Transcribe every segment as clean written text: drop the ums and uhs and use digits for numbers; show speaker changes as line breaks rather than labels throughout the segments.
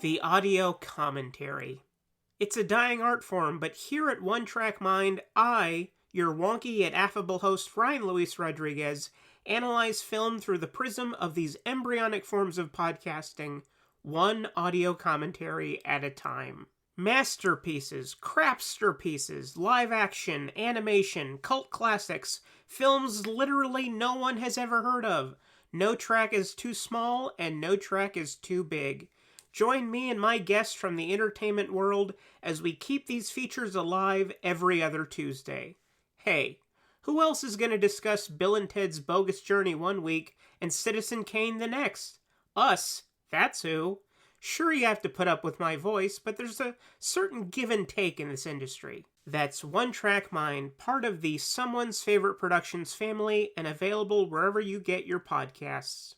The audio commentary. It's a dying art form, but here at One Track Mind, I, your wonky yet affable host Ryan Luis Rodriguez, analyze film through the prism of these embryonic forms of podcasting, one audio commentary at a time. Masterpieces, crapster pieces, live action, animation, cult classics, films literally no one has ever heard of. No track is too small, and no track is too big. Join me and my guests from the entertainment world as we keep these features alive every other Tuesday. Hey, who else is going to discuss Bill and Ted's Bogus Journey one week and Citizen Kane the next? Us, that's who. Sure, you have to put up with my voice, but there's a certain give and take in this industry. That's One Track Mind, part of the Someone's Favorite Productions family, and available wherever you get your podcasts.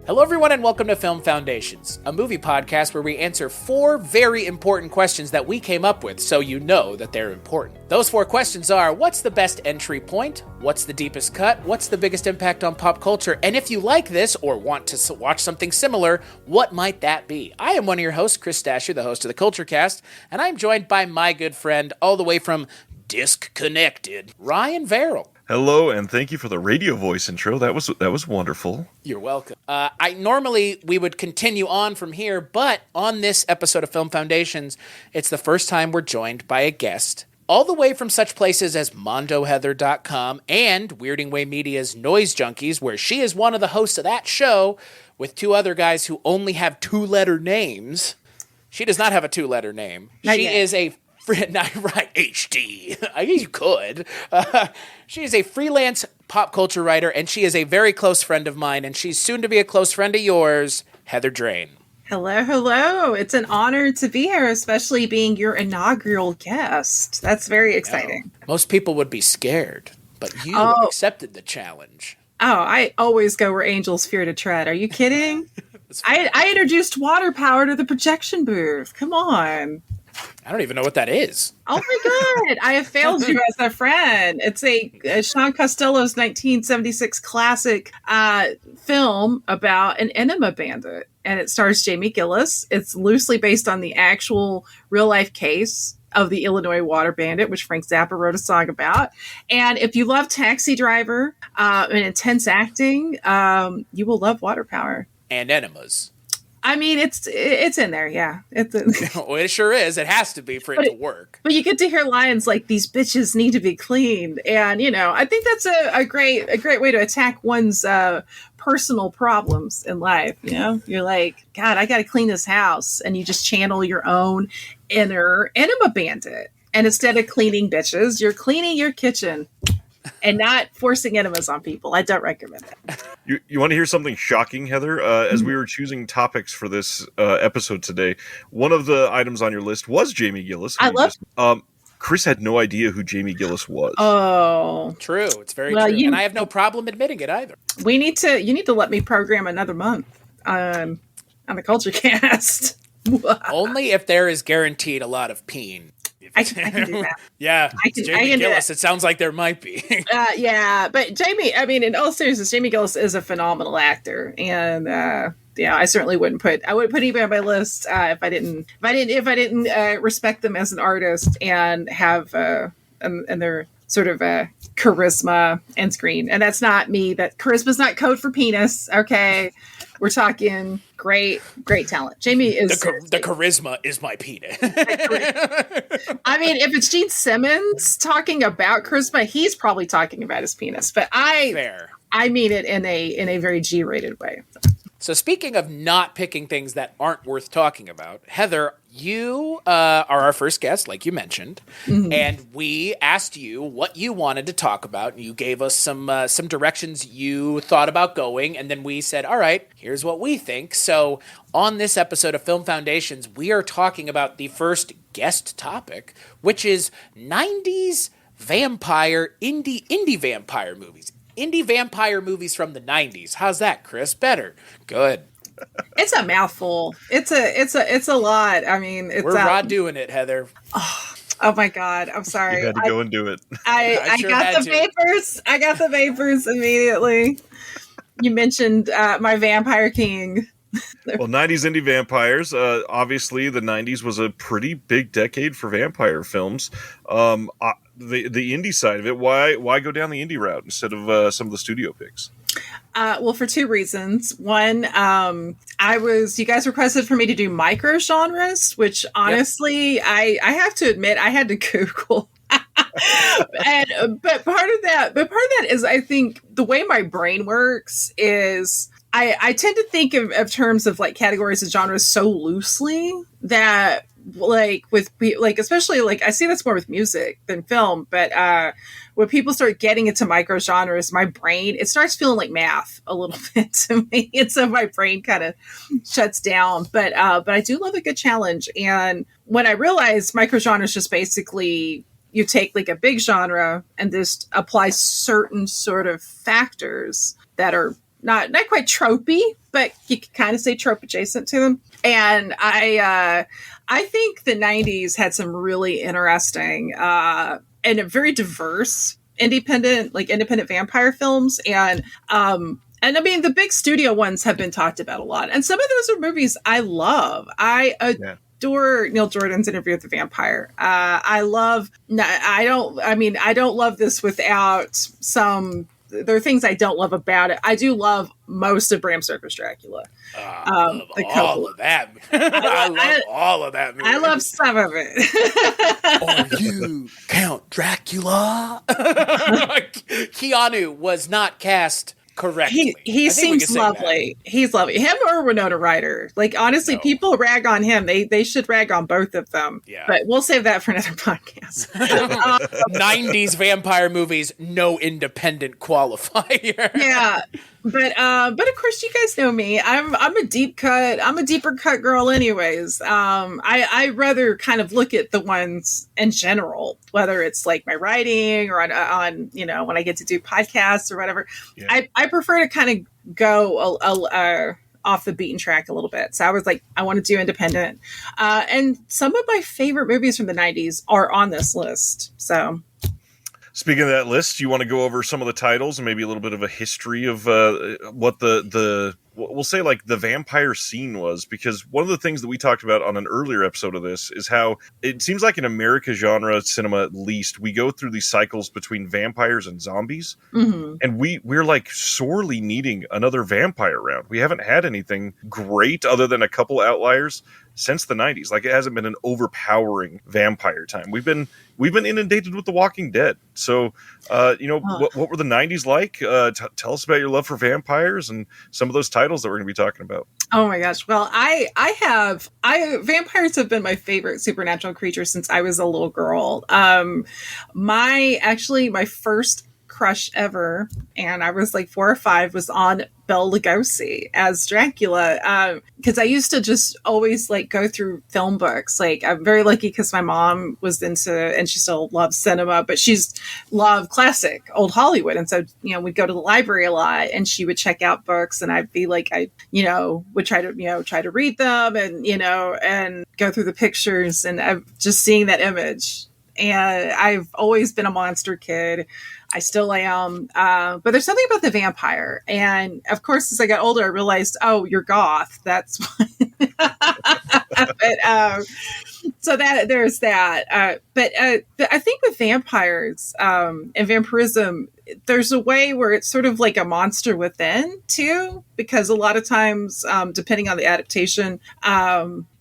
Hello everyone and welcome to Film Foundations, a movie podcast where we answer 4 very important questions that we came up with so you know that they're important. Those 4 questions are, what's the best entry point? What's the deepest cut? What's the biggest impact on pop culture? And if you like this or want to watch something similar, what might that be? I am one of your hosts, Chris Stasher, the host of the Culture Cast, and I'm joined by my good friend all the way from Disconnected, Ryan Verrill.
Hello, and thank you for the radio voice intro. That was wonderful.
You're welcome. We would continue on from here, but on this episode of Film Foundations, it's the first time we're joined by a guest, all the way from such places as MondoHeather.com and Weirding Way Media's Noise Junkies, where she is one of the hosts of that show, with 2 other guys who only have 2-letter names. She does not have a 2-letter name. Is a not right, HD. I guess you could. She is a freelance pop culture writer, and she is a very close friend of mine, and she's soon to be a close friend of yours, Heather Drain.
Hello. It's an honor to be here, especially being your inaugural guest. That's very exciting.
Most people would be scared, but you accepted the challenge.
Oh, I always go where angels fear to tread. Are you kidding? I introduced water power to the projection booth. Come on.
I don't even know what that is.
Oh my God. I have failed you as a friend. It's a Sean Costello's 1976 classic film about an enema bandit. And it stars Jamie Gillis. It's loosely based on the actual real life case of the Illinois water bandit, which Frank Zappa wrote a song about. And if you love Taxi Driver and intense acting, you will love Water Power.
And enemas.
I mean, it's in there, yeah.
Well, it sure is. It has to be for it to work.
But you get to hear lines like, these bitches need to be cleaned. And, I think that's a great way to attack one's personal problems in life. You're like, God, I got to clean this house. And you just channel your own inner enema bandit. And instead of cleaning bitches, you're cleaning your kitchen. And not forcing enemas on people. I don't recommend that.
You want to hear something shocking, Heather? As we were choosing topics for this episode today, one of the items on your list was Jamie Gillis. Chris had no idea who Jamie Gillis was.
Oh,
true. It's very true, and I have no problem admitting it either.
You need to let me program another month on the Culture Cast.
Only if there is guaranteed a lot of peen.
I can do that.
Yeah, Jamie Gillis. It sounds like there might be.
Yeah, but Jamie. I mean, in all seriousness, Jamie Gillis is a phenomenal actor, and I certainly wouldn't put anybody on my list if I didn't respect them as an artist and have and their sort of charisma and screen. And that's not me. That charisma's not code for penis. Okay. We're talking great talent. Jamie is
the charisma is my penis.
I mean, if it's Gene Simmons talking about charisma, he's probably talking about his penis. But I mean it in a very G-rated way.
So speaking of not picking things that aren't worth talking about, Heather, you are our first guest, like you mentioned, and we asked you what you wanted to talk about, and you gave us some directions you thought about going, and then we said, all right, here's what we think. So on this episode of Film Foundations, we are talking about the first guest topic, which is 90s indie vampire movies. Indie vampire movies from the 90s. How's that, Chris? Better. Good.
It's a mouthful. It's a lot. I mean,
we're raw doing it, Heather.
Oh my God. I'm sorry.
You had to go and do it.
I
sure
got the vapors. I got the vapors immediately. You mentioned my Vampire King.
Well, 90s indie vampires. Obviously, the 90s was a pretty big decade for vampire films. The indie side of it, why go down the indie route instead of some of the studio picks?
Well, for two reasons. One, you guys requested for me to do micro genres, which honestly, I have to admit, I had to Google. But part of that is, I think the way my brain works is I tend to think of terms of like categories and genres so loosely that especially I see this more with music than film, but when people start getting into micro genres, my brain, it starts feeling like math a little bit to me. And so my brain kind of shuts down, but I do love a good challenge. And when I realized micro genres just basically, you take like a big genre and just apply certain sort of factors that are not quite tropey, but you can kind of say trope adjacent to them. And I think the 90s had some really interesting and very diverse independent vampire films. And I mean, the big studio ones have been talked about a lot. And some of those are movies I love. I adore Neil Jordan's Interview with the Vampire. I don't love this without some. There are things I don't love about it. I do love most of Bram Stoker's Dracula.
I love all of that. I love all of that movie.
I love some of it.
Are you Count Dracula? Keanu was not cast correctly.
He seems lovely. He's lovely. Him or Winona Ryder. Like, honestly, people rag on him. They should rag on both of them. Yeah. But we'll save that for another podcast.
90s vampire movies, no independent qualifier.
Yeah. But of course, you guys know me. I'm a deeper cut girl anyways. I rather kind of look at the ones in general, whether it's like my writing or on when I get to do podcasts or whatever. Yeah. I prefer to kind of go off the beaten track a little bit. So I was like, I want to do independent. And some of my favorite movies from the 90s are on this list. So
speaking of that list, you want to go over some of the titles and maybe a little bit of a history of what we'll say like the vampire scene was, because one of the things that we talked about on an earlier episode of this is how it seems like in America genre cinema, at least, we go through these cycles between vampires and zombies. Mm-hmm. And we're like sorely needing another vampire round. We haven't had anything great other than a couple outliers since the 90s. Like, it hasn't been an overpowering vampire time. We've been inundated with The Walking Dead. So, what were the 90s like? Tell us about your love for vampires and some of those titles that we're going to be talking about.
Oh my gosh. Well, vampires have been my favorite supernatural creature since I was a little girl. My first crush ever, and I was like 4 or 5, was on Bela Lugosi as Dracula, because I used to just always like go through film books. Like, I'm very lucky because my mom was into, and she still loves cinema, but she's loved classic old Hollywood, and so we'd go to the library a lot, and she would check out books, and I'd be like, I would try to read them, and and go through the pictures, and just seeing that image. And I've always been a monster kid. I still am. But there's something about the vampire. And of course, as I got older, I realized, oh, you're goth. That's why. So that there's that. But I think with vampires and vampirism, there's a way where it's sort of like a monster within too, because a lot of times, depending on the adaptation,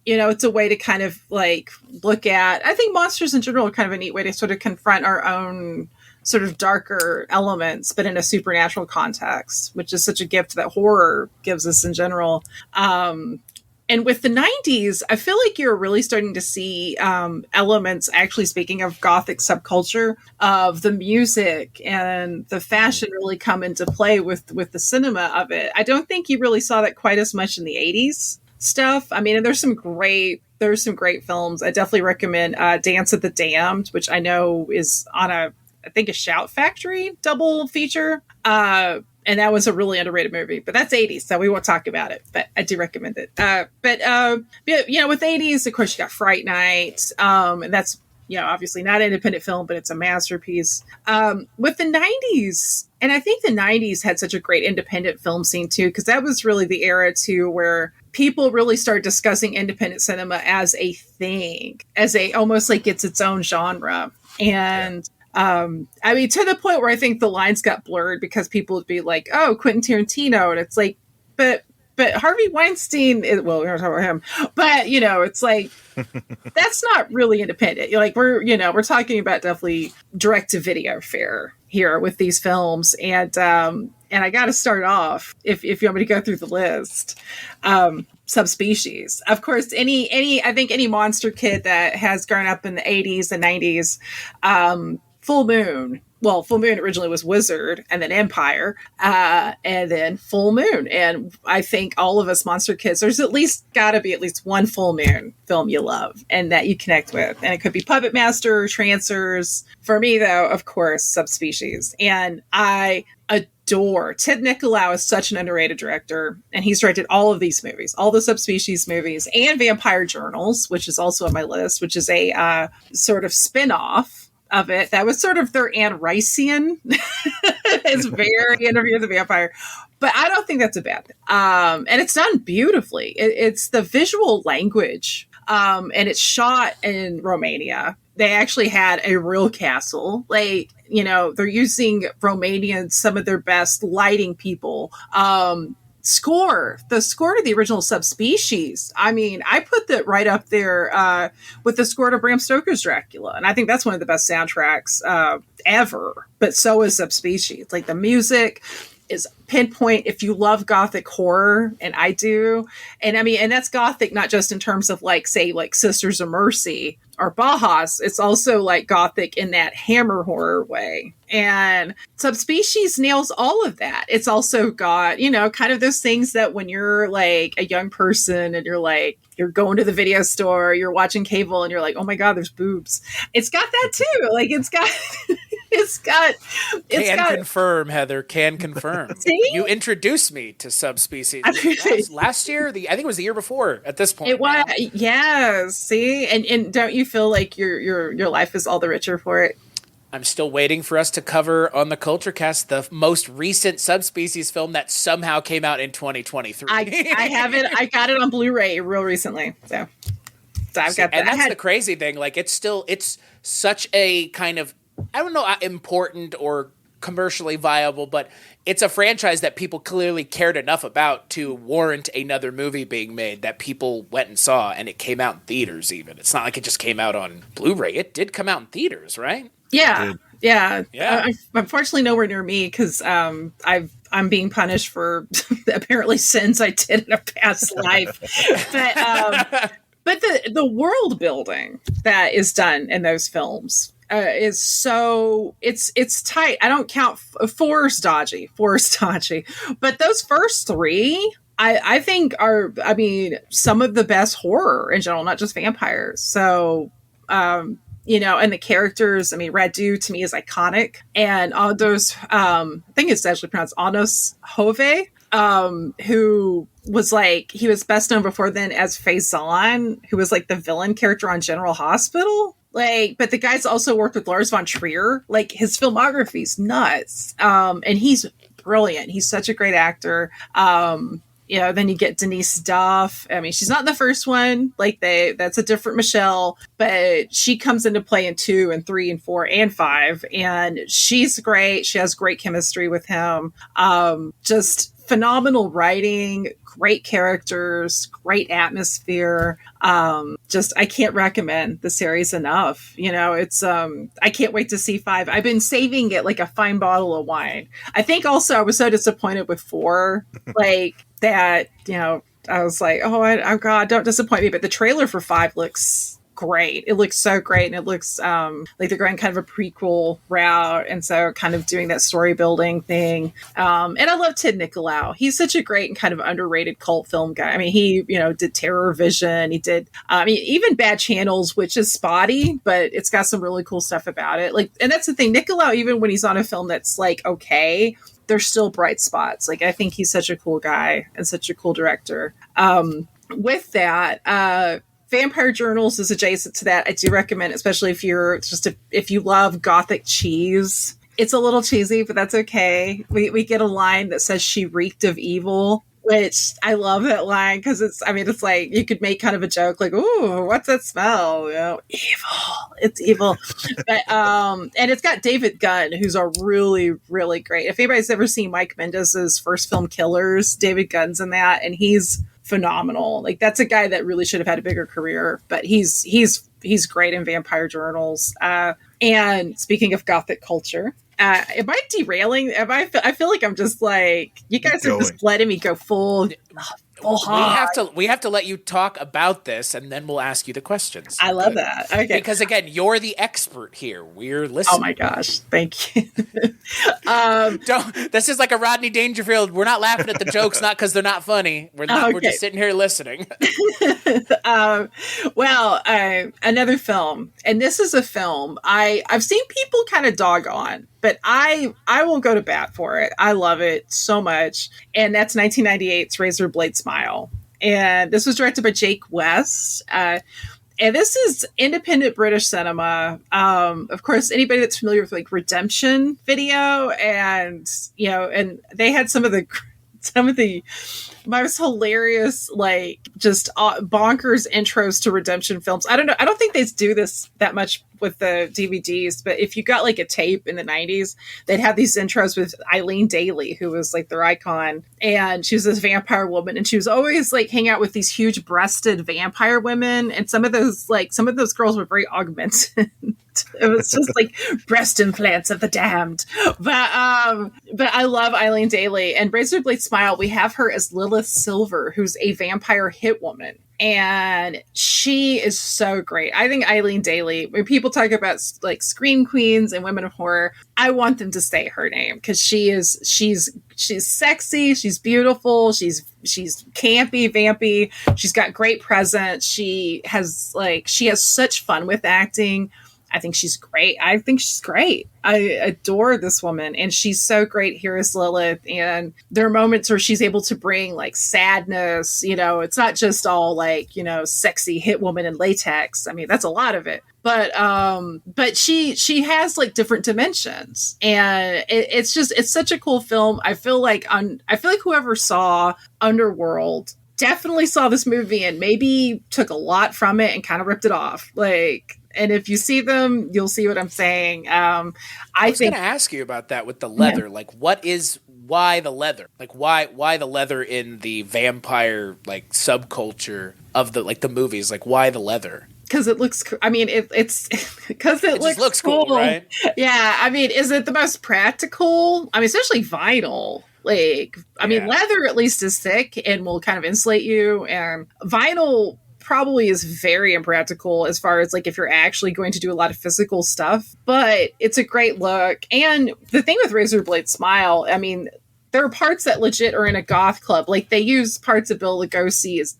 it's a way to kind of like look at, I think monsters in general are kind of a neat way to sort of confront our own sort of darker elements, but in a supernatural context, which is such a gift that horror gives us in general. And with the 90s, I feel like you're really starting to see elements, actually speaking of Gothic subculture, of the music and the fashion really come into play with the cinema of it. I don't think you really saw that quite as much in the 80s stuff. I mean, and there's some great films. I definitely recommend Dance of the Damned, which I know is on I think a Shout Factory double feature. And that was a really underrated movie, but that's 80s, so we won't talk about it, but I do recommend it. But with 80s, of course, you got Fright Night, and that's, obviously not an independent film, but it's a masterpiece. With the 90s, and I think the 90s had such a great independent film scene too, because that was really the era too where people really started discussing independent cinema as a thing, almost like it's its own genre. And I mean, to the point where I think the lines got blurred because people would be like, "Oh, Quentin Tarantino," and it's like, but Harvey Weinstein. Well, we're not talking about him, but it's like that's not really independent. Like we're talking about definitely direct to video fare here with these films, and I got to start off if you want me to go through the list. Subspecies, of course. I think any monster kid that has grown up in the 80s and 90s. Full Moon. Well, Full Moon originally was Wizard, and then Empire, and then Full Moon. And I think all of us monster kids, there's got to be at least one Full Moon film you love and that you connect with. And it could be Puppet Master, Trancers. For me, though, of course, Subspecies. And I adore Ted Nicolau is such an underrated director, and he's directed all of these movies, all the Subspecies movies, and Vampire Journals, which is also on my list, which is a sort of spin-off of it. That was sort of their Anne Ricean. It's very Interview with the Vampire. But I don't think that's a bad thing. And it's done beautifully. It's the visual language. And it's shot in Romania. They actually had a real castle. Like, they're using Romanian, some of their best lighting people. The score to the original Subspecies. I mean, I put that right up there with the score to Bram Stoker's Dracula, and I think that's one of the best soundtracks ever. But so is Subspecies. Like the music is pinpoint if you love Gothic horror, and I do. And I mean, and that's Gothic not just in terms of like Sisters of Mercy or Bauhaus. It's also like Gothic in that Hammer horror way. And Subspecies nails all of that. It's also got, kind of those things that when you're like a young person and you're going to the video store, you're watching cable and you're like, oh my God, there's boobs. It's got that too. Like
confirm, Heather, can confirm.
See?
You introduced me to Subspecies last year. I think it was the year before at this point.
It was, yeah. See? And don't you feel like your life is all the richer for it?
I'm still waiting for us to cover on the Culture Cast the most recent Subspecies film that somehow came out in 2023.
I have it. I got it on Blu-ray real recently. So I've got that.
And that's the crazy thing. Like it's such a kind of, I don't know, important or commercially viable, but it's a franchise that people clearly cared enough about to warrant another movie being made that people went and saw, and it came out in theaters even. It's not like it just came out on Blu-ray. It did come out in theaters, right?
Yeah. Unfortunately, nowhere near me because I'm being punished for apparently sins I did in a past life. But the world building that is done in those films is so it's tight. I don't count four's dodgy, but those first three I think are, some of the best horror in general, not just vampires. So, and the characters, Radu to me is iconic, and all those, I think it's actually pronounced Anos Hove, who was he was best known before then as Faison, who was the villain character on General Hospital. But the guy's also worked with Lars von Trier. His filmography's nuts. And he's brilliant. He's such a great actor. Then you get Denise Duff. She's not in the first one. That's a different Michelle, but she comes into play in 2 and 3 and 4 and 5. And she's great. She has great chemistry with him. Just phenomenal writing, great characters, great atmosphere. Just I can't recommend the series enough. It's I can't wait to see 5. I've been saving it like a fine bottle of wine. I think also I was so disappointed with 4, like that. I was like, oh God, don't disappoint me. But the trailer for 5 looks great. It looks so great, and it looks like they're going kind of a prequel route, and so kind of doing that story building thing. And I love Ted Nicolau. He's such a great and kind of underrated cult film guy. I mean, he did Terror Vision. He did even Bad Channels, which is spotty, but it's got some really cool stuff about it. Like, and that's the thing, Nicolau, even when he's on a film that's like okay, there's still bright spots. Like, I think he's such a cool guy and such a cool director. With that, Vampire Journals is adjacent to that. I do recommend, especially if you love gothic cheese. It's a little cheesy, but that's okay. We get a line that says she reeked of evil, which I love that line because it's like you could make kind of a joke like, "Ooh, what's that smell?" Evil. It's evil. But and it's got David Gunn, who's a really, really great. If anybody's ever seen Mike Mendez's first film Killers, David Gunn's in that, and he's phenomenal. Like, that's a guy that really should have had a bigger career, but he's great in Vampire Journals. And speaking of gothic culture, am I derailing? I feel like I'm just like, you guys are just letting me go full hog.
We have to let you talk about this, and then we'll ask you the questions.
I love that. Okay.
Because again, you're the expert here. We're listening.
Oh my gosh. Thank you.
This is like a Rodney Dangerfield. We're not laughing at the jokes, not because they're not funny. We're just sitting here listening.
Another film, and this is a film I've seen people kind of dog on, but I will go to bat for it. I love it so much. And that's 1998's Razorblade Smile. And this was directed by Jake West. And this is independent British cinema. Of course, anybody that's familiar with like Redemption Video, and they had some of the most hilarious, like, just bonkers intros to Redemption films. I don't know. I don't think they do this that much with the DVDs, but if you got like a tape in the 90s, they'd have these intros with Eileen Daly, who was like their icon. And she was this vampire woman, and she was always like hang out with these huge breasted vampire women. And some of those girls were very augmented. It was just like breast implants of the damned. But I love Eileen Daly. And Razorblade Smile, we have her as Lilith Silver, who's a vampire hit woman. And she is so great. I think Eileen Daly, when people talk about like scream queens and women of horror, I want them to say her name, because she's sexy, she's beautiful, she's campy, vampy, she's got great presence, she has such fun with acting. I think she's great. I adore this woman, and she's so great here as Lilith. And there are moments where she's able to bring like sadness. It's not just all like, sexy hit woman in latex. I mean, that's a lot of it. But she has like different dimensions, and it's such a cool film. I feel like whoever saw Underworld definitely saw this movie and maybe took a lot from it and kind of ripped it off. And if you see them, you'll see what I'm saying. I was going
to ask you about that with the leather. Yeah. Like, why the leather? Like, why the leather in the vampire like subculture of the movies? Like, why the leather?
Because it looks. I mean, it's because it
looks cool, right?
Yeah. I mean, is it the most practical? I mean, especially vinyl. Leather at least is thick and will kind of insulate you, and vinyl probably is very impractical as far as like if you're actually going to do a lot of physical stuff, but it's a great look. And the thing with Razorblade Smile, I mean, there are parts that legit are in a goth club. Like, they use parts of Bela Lugosi's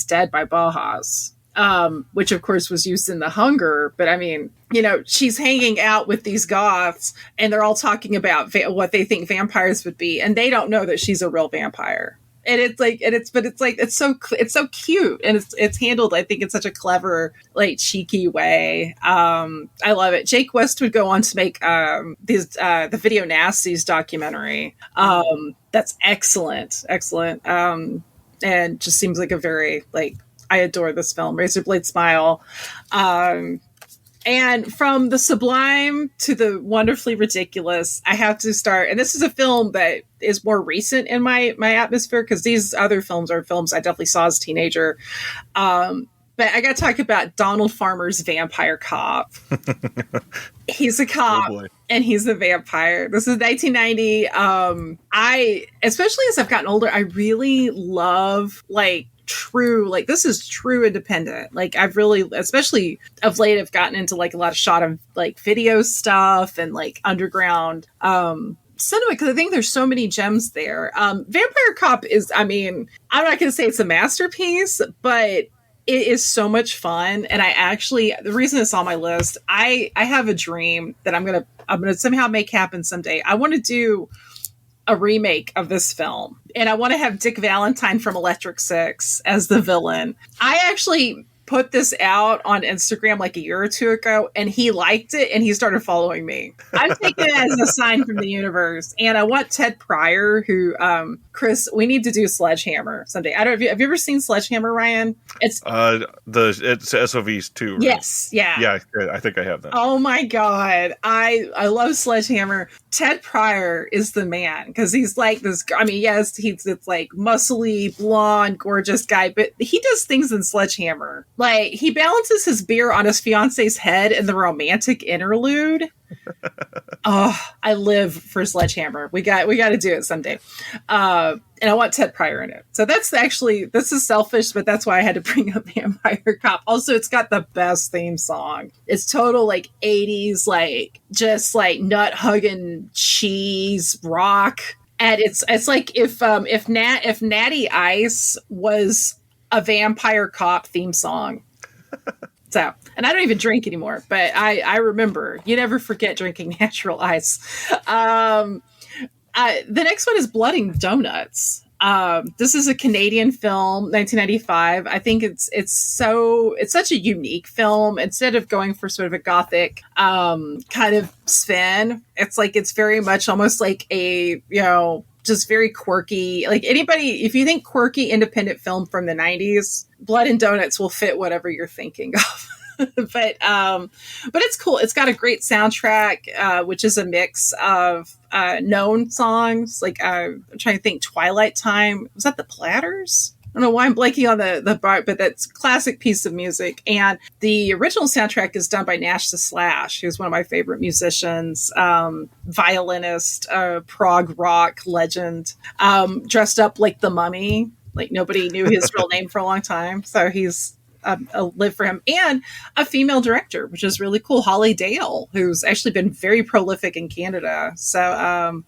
Dead by Bauhaus, which of course was used in The Hunger. But I mean, she's hanging out with these goths, and they're all talking about what they think vampires would be, and they don't know that she's a real vampire. And it's so cute, and it's handled, I think, in such a clever, like, cheeky way. I love it. Jake West would go on to make the Video Nasties documentary. That's excellent, and just seems like a very, like, I adore this film, Razorblade Smile. And from the sublime to the wonderfully ridiculous, I have to start. And this is a film that is more recent in my atmosphere, because these other films are films I definitely saw as a teenager. But I got to talk about Donald Farmer's Vampire Cop. He's a cop and he's a vampire. This is 1990. Especially as I've gotten older, I really love this is true independent. Like, I've really, especially of late, I've gotten into like a lot of shot of like video stuff and like underground cinema, because I think there's so many gems there. Vampire Cop is, I mean, I'm not going to say it's a masterpiece, but it is so much fun. And the reason it's on my list, I have a dream that I'm gonna somehow make happen someday. I want to do a remake of this film, and I want to have Dick Valentine from Electric Six as the villain. I actually put this out on Instagram like a year or two ago, and he liked it, and he started following me. I'm taking it as a sign from the universe. And I want Ted Pryor, who, Chris, we need to do Sledgehammer someday. I don't know, have you ever seen Sledgehammer, Ryan? It's
SOVs too. Right?
Yes, yeah.
Yeah, I think I have that.
Oh my God. I love Sledgehammer. Ted Pryor is the man, because he's like this, I mean, yes, he's like muscly, blonde, gorgeous guy, but he does things in Sledgehammer. Like, he balances his beer on his fiance's head in the romantic interlude. Oh, I live for Sledgehammer. We got to do it someday. And I want Ted Pryor in it. So this is selfish, but that's why I had to bring up Vampire Cop. Also, it's got the best theme song. It's total like 80s, like just like nut hugging cheese rock. And it's like if Natty Ice was a Vampire Cop theme song. So, and I don't even drink anymore, but I remember. You never forget drinking natural ice. The next one is Blood and Donuts. This is a Canadian film, 1995. I think it's such a unique film. Instead of going for sort of a gothic kind of spin, it's very much almost like a, just very quirky. Like, anybody, if you think quirky independent film from the 90s, Blood and Donuts will fit whatever you're thinking of. but it's cool. It's got a great soundtrack, which is a mix of known songs. Like, I'm trying to think, Twilight Time. Was that the Platters? I don't know why I'm blanking on the bar, but that's a classic piece of music. And the original soundtrack is done by Nash the Slash, who's one of my favorite musicians, violinist, prog rock legend, dressed up like the Mummy. Like, nobody knew his real name for a long time. So he's live for him, and a female director, which is really cool, Holly Dale, who's actually been very prolific in Canada. So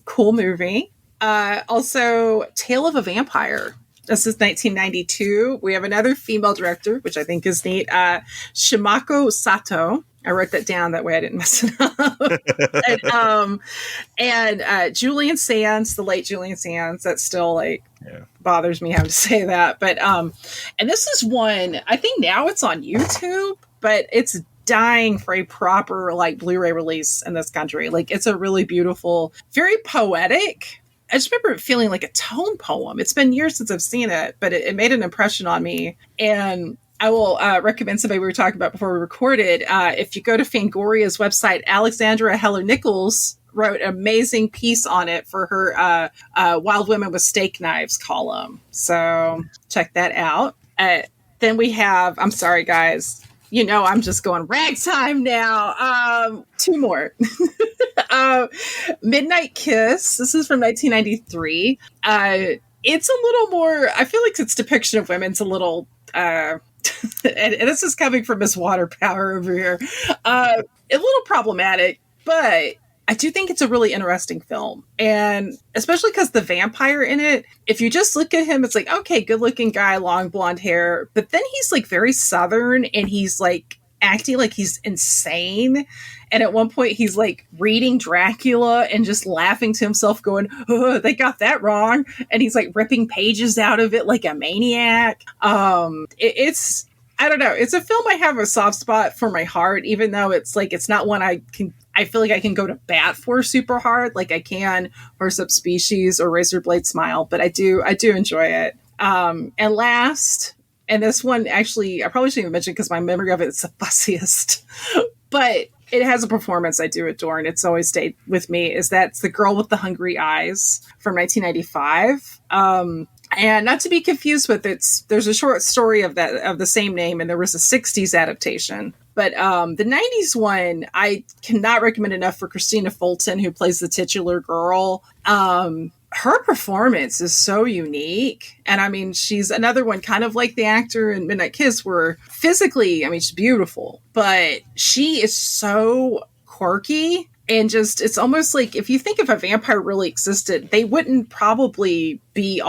cool movie. Also, Tale of a Vampire. This is 1992. We have another female director, which I think is neat. Shimako Sato. I wrote that down that way I didn't mess it up. and Julian Sands, the late Julian Sands. That still bothers me having to say that. But and this is one, I think now it's on YouTube, but it's dying for a proper like Blu-ray release in this country. Like, it's a really beautiful, very poetic. I just remember it feeling like a tone poem. It's been years since I've seen it, but it made an impression on me. And I will recommend somebody we were talking about before we recorded. If you go to Fangoria's website, Alexandra Heller-Nichols wrote an amazing piece on it for her Wild Women with Steak Knives column. So check that out. Then we have, I'm sorry, guys. I'm just going ragtime now. Two more. Midnight Kiss. This is from 1993. It's a little more, I feel like its depiction of women's a little, and this is coming from Miss Water Power over here, a little problematic, but I do think it's a really interesting film. And especially because the vampire in it, if you just look at him, it's like, okay, good looking guy, long blonde hair. But then he's like very Southern, and he's like acting like he's insane. And at one point he's like reading Dracula and just laughing to himself going, oh, they got that wrong. And he's like ripping pages out of it like a maniac. It's, I don't know. It's a film I have a soft spot for my heart, even though it's like, it's not one I feel like I can go to bat for super hard, like I can for Subspecies or Razorblade Smile, but I do enjoy it. And last, And this one, actually, I probably shouldn't even mention because my memory of it is the fussiest. But it has a performance I do adore, and it's always stayed with me, is that's The Girl with the Hungry Eyes from 1995. And not to be confused with there's a short story of the same name, and there was a 60s adaptation. But the 90s one, I cannot recommend enough for Christina Fulton, who plays the titular girl. Her performance is so unique. And I mean, she's another one, kind of like the actor in Midnight Kiss, where physically, I mean, she's beautiful, but she is so quirky. And just, it's almost like if you think if a vampire really existed, they wouldn't probably be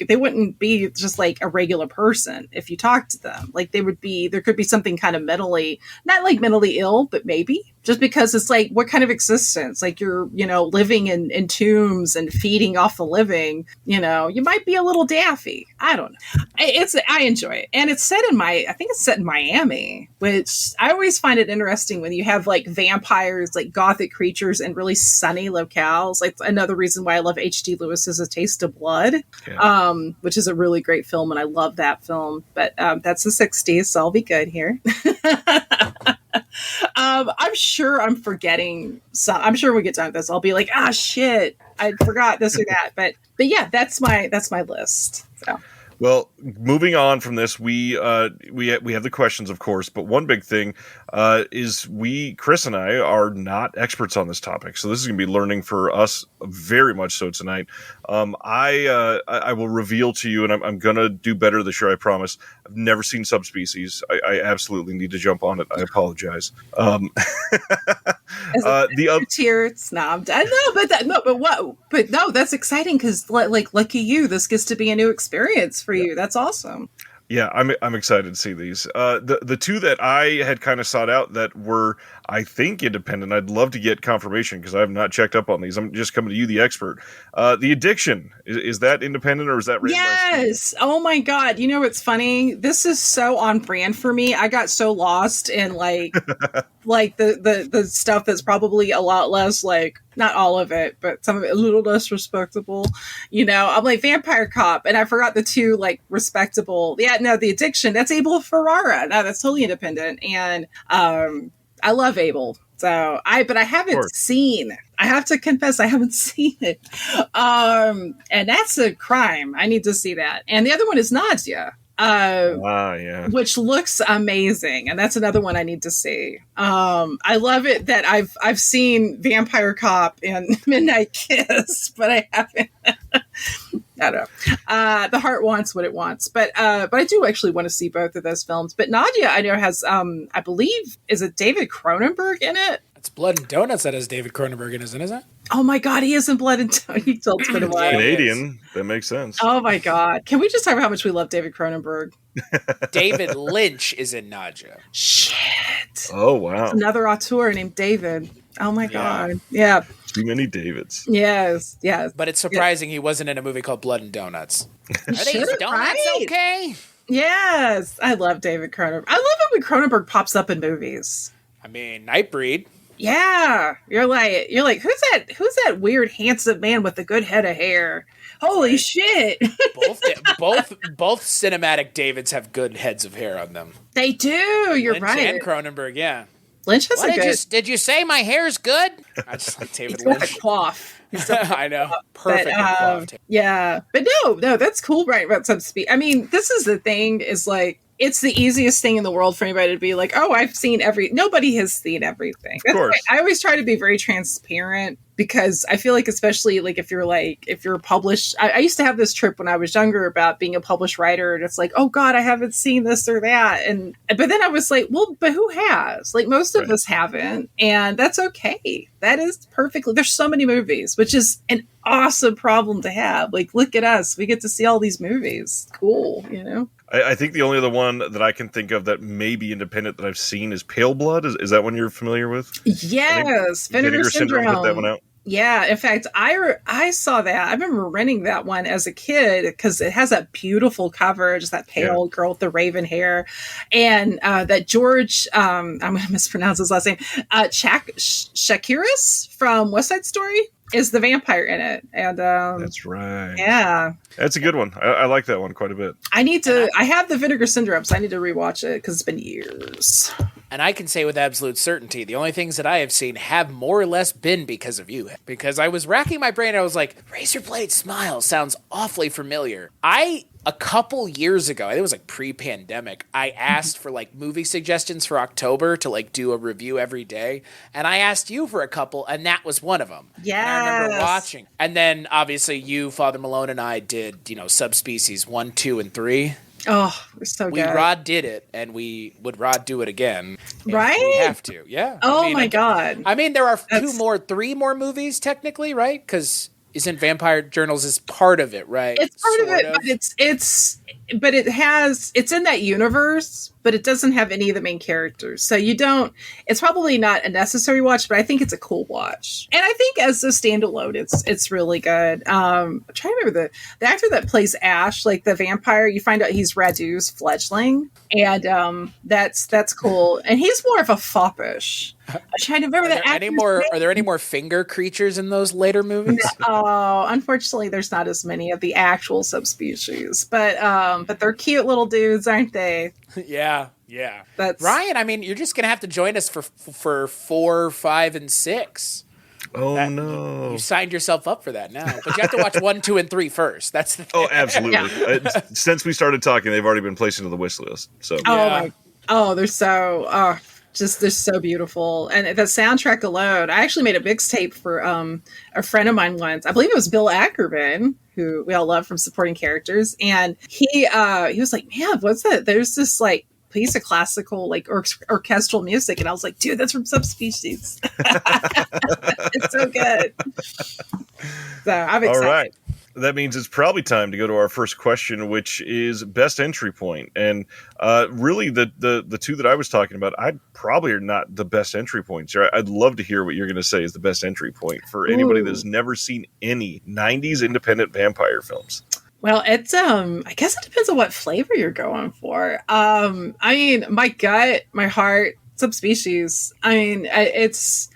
they wouldn't be just like a regular person if you talk to them. Like there could be something kind of not like mentally ill, but maybe just because it's like, what kind of existence? Like you're, living in tombs and feeding off the living, you might be a little daffy. I don't know. I enjoy it. And it's set I think it's set in Miami, which I always find it interesting when you have like vampires, like gothic creatures in really sunny locales. Like another reason why I love H.D. Lewis's A Taste of Blood, which is a really great film. And I love that film, but that's the 60s. So I'll be good here. I'm sure I'm forgetting some. I'm sure we get done with this, I'll be like, shit, I forgot this or that. But yeah, that's my list. So.
Well, moving on from this, we have the questions, of course, but one big thing is Chris and I are not experts on this topic, so this is going to be learning for us very much so tonight. I will reveal to you, and I'm going to do better this year, I promise. I've never seen Subspecies. I absolutely need to jump on it. I apologize.
The other tier snobbed. I know, but no, that's exciting because like lucky you, this gets to be a new experience for you. That's awesome.
Yeah, I'm excited to see these. The two that I had kind of sought out that were, I think, independent. I'd love to get confirmation because I have not checked up on these. I'm just coming to you, the expert. The Addiction, is that independent or is that written?
Yes. Oh my God. You know what's funny? This is so on brand for me. I got so lost in like the stuff that's probably a lot less, like, not all of it, but some of it a little less respectable. I'm like Vampire Cop, and I forgot the two like respectable. Yeah, no, The Addiction, that's Abel Ferrara. No, that's totally independent. And I love Abel. So I haven't seen, I have to confess, I haven't seen it. And that's a crime. I need to see that. And the other one is Nadia.
Yeah.
Which looks amazing, and that's another one I need to see. I love it that I've seen Vampire Cop and Midnight Kiss, but I haven't. I don't know. The heart wants what it wants, but I do actually want to see both of those films. But Nadia, I know, has I believe, is it David Cronenberg in it?
It's Blood and Donuts that has David Cronenberg in, isn't it?
Oh my God, he is in Blood and Donuts. He told me why.
Canadian. That makes sense.
Oh my God. Can we just talk about how much we love David Cronenberg?
David Lynch is in Nadia.
Shit.
Oh, wow.
It's another auteur named David. Oh my God. Yeah.
Too many Davids.
Yes.
But it's surprising he wasn't in a movie called Blood and Donuts. Are these donuts
right?
okay?
Yes. I love David Cronenberg. I love it when Cronenberg pops up in movies.
I mean, Nightbreed.
Yeah. You're like, who's that weird handsome man with the good head of hair? Holy shit.
both cinematic Davids have good heads of hair on them.
They do. You're
Lynch
right.
And Cronenberg, yeah.
Lynch has a good...
Did you say my hair's good? I just like David
He's
Lynch.
got a coif.
I know. Perfect coiffed.
Yeah. But no, that's cool, right? About Subspecies. I mean, this is the thing, is like, it's the easiest thing in the world for anybody to be like, oh, nobody has seen everything.
Of course.
I always try to be very transparent, because I feel like, especially like if you're published, I used to have this trip when I was younger about being a published writer, and it's like, oh God, I haven't seen this or that. But then I was like, well, but who has? Like, most of us haven't. And that's okay. That is perfectly, there's so many movies, which is an awesome problem to have. Like, look at us. We get to see all these movies. Cool.
I think the only other one that I can think of that may be independent that I've seen is Pale Blood. Is that one you're familiar with?
Yes, Vinegar Syndrome.
Put that one out.
Yeah, in fact, I saw that. I remember renting that one as a kid because it has that beautiful cover, just that pale girl with the raven hair, and that George, I'm going to mispronounce his last name, Chakiris from West Side Story. is the vampire in it. And
That's right.
yeah.
That's a good one. I like that one quite a bit.
I have the Vinegar Syndrome, so I need to rewatch it because it's been years.
And I can say with absolute certainty, the only things that I have seen have more or less been because of you. Because I was racking my brain, I was like, Razorblade Smile sounds awfully familiar. A couple years ago, I think it was like pre-pandemic, I asked for like movie suggestions for October to like do a review every day. And I asked you for a couple, and that was one of them.
Yes.
And I remember watching. And then obviously you, Father Malone, and I did, Subspecies 1, 2, and 3.
Oh, it's so good.
Rod did it, and we would Rod do it again.
Right?
We have to, yeah.
Oh my God.
I mean, there are 3 more movies technically, right? Because isn't Vampire Journals is part of it, right?
It's part of it, but it's in that universe, but it doesn't have any of the main characters. So it's probably not a necessary watch, but I think it's a cool watch. And I think as a standalone, it's really good. I'm trying to remember the actor that plays Ash, like the vampire, you find out he's Radu's fledgling. And that's cool. And he's more of a foppish. I'm trying to remember that.
Are there any more finger creatures in those later movies?
Oh, unfortunately, there's not as many of the actual subspecies, but they're cute little dudes, aren't they?
Yeah. Ryan, I mean, you're just gonna have to join us for 4, 5, and 6.
Oh no!
You signed yourself up for that now, but you have to watch 1, 2, and 3 first. That's the thing.
Oh, absolutely.
Yeah.
Since we started talking, they've already been placed into the wish list. So
they're so they're so beautiful. And the soundtrack alone, I actually made a mixtape for a friend of mine once. I believe it was Bill Ackerman, who we all love from supporting characters. And he was like, man, what's that? There's this like piece of classical like orchestral music. And I was like, dude, that's from Subspecies. It's so good. So I'm excited.
All right. That means it's probably time to go to our first question, which is best entry point. And really, the two that I was talking about, I probably are not the best entry points. I'd love to hear what you're going to say is the best entry point for anybody that's never seen any 90s independent vampire films.
Well, it's I guess it depends on what flavor you're going for. I mean, my gut, my heart, Subspecies. I mean, it's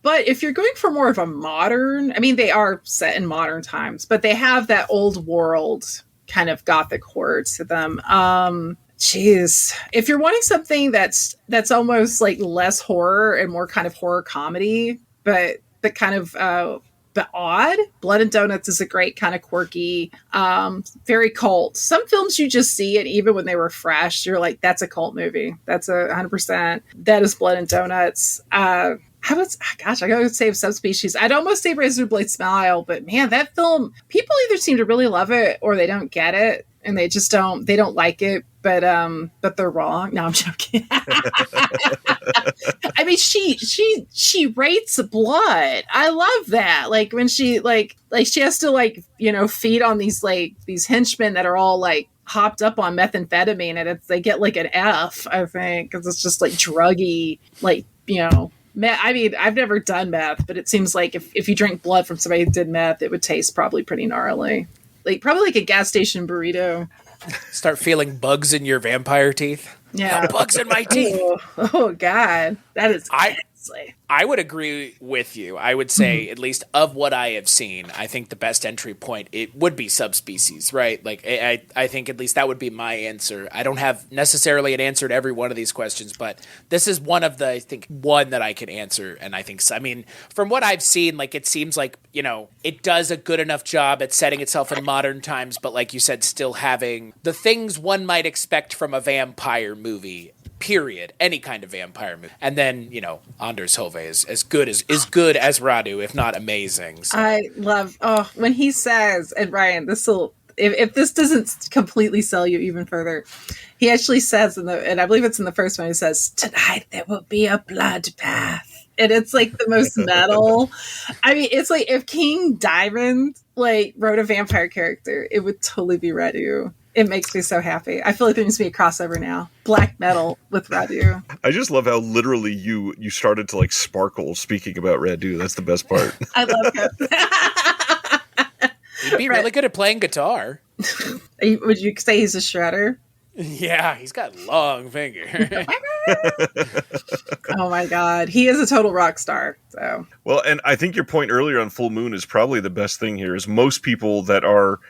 but if you're going for more of a modern, I mean, they are set in modern times, but they have that old world kind of gothic horror to them. If you're wanting something that's almost like less horror and more kind of horror comedy, but kind of but odd, Blood and Donuts is a great kind of quirky, very cult. Some films you just see it even when they were fresh, you're like, that's a cult movie. That's 100%. That is Blood and Donuts. I gotta say Subspecies. I'd almost say Razorblade Smile, but man, that film, people either seem to really love it or they don't get it, and they don't like it. But they're wrong. No, I'm joking. I mean, she rates blood. I love that. Like when she like she has to feed on these henchmen that are all like hopped up on methamphetamine, and they get like an F, I think, because it's just like druggy, I mean, I've never done meth, but it seems like if you drink blood from somebody who did meth, it would taste probably pretty gnarly. Probably like a gas station burrito.
Start feeling bugs in your vampire teeth.
Yeah.
Bugs in my teeth.
Oh God. That is
I would agree with you. I would say, at least of what I have seen, I think the best entry point, it would be Subspecies, right? Like, I think at least that would be my answer. I don't have necessarily an answer to every one of these questions, but this is one of the, I think, one that I can answer. And I think, I mean, from what I've seen, like, it seems like, it does a good enough job at setting itself in modern times, but like you said, still having the things one might expect from a vampire movie. Period. Any kind of vampire movie. And then, Anders Hove is good as Radu, if not amazing. So.
I love when he says, and Ryan, if this doesn't completely sell you even further, he actually says and I believe it's in the first one, he says, "Tonight there will be a bloodbath." And it's like the most metal. I mean, it's like if King Diamond wrote a vampire character, it would totally be Radu. It makes me so happy. I feel like there needs to be a crossover now. Black metal with Radu.
I just love how literally you started to sparkle speaking about Radu. That's the best part.
I love
him. He'd be really good at playing guitar.
Would you say he's a shredder?
Yeah, he's got long fingers.
Oh my God. He is a total rock star. So,
well, and I think your point earlier on full moon is probably the best thing here. Is most people that are,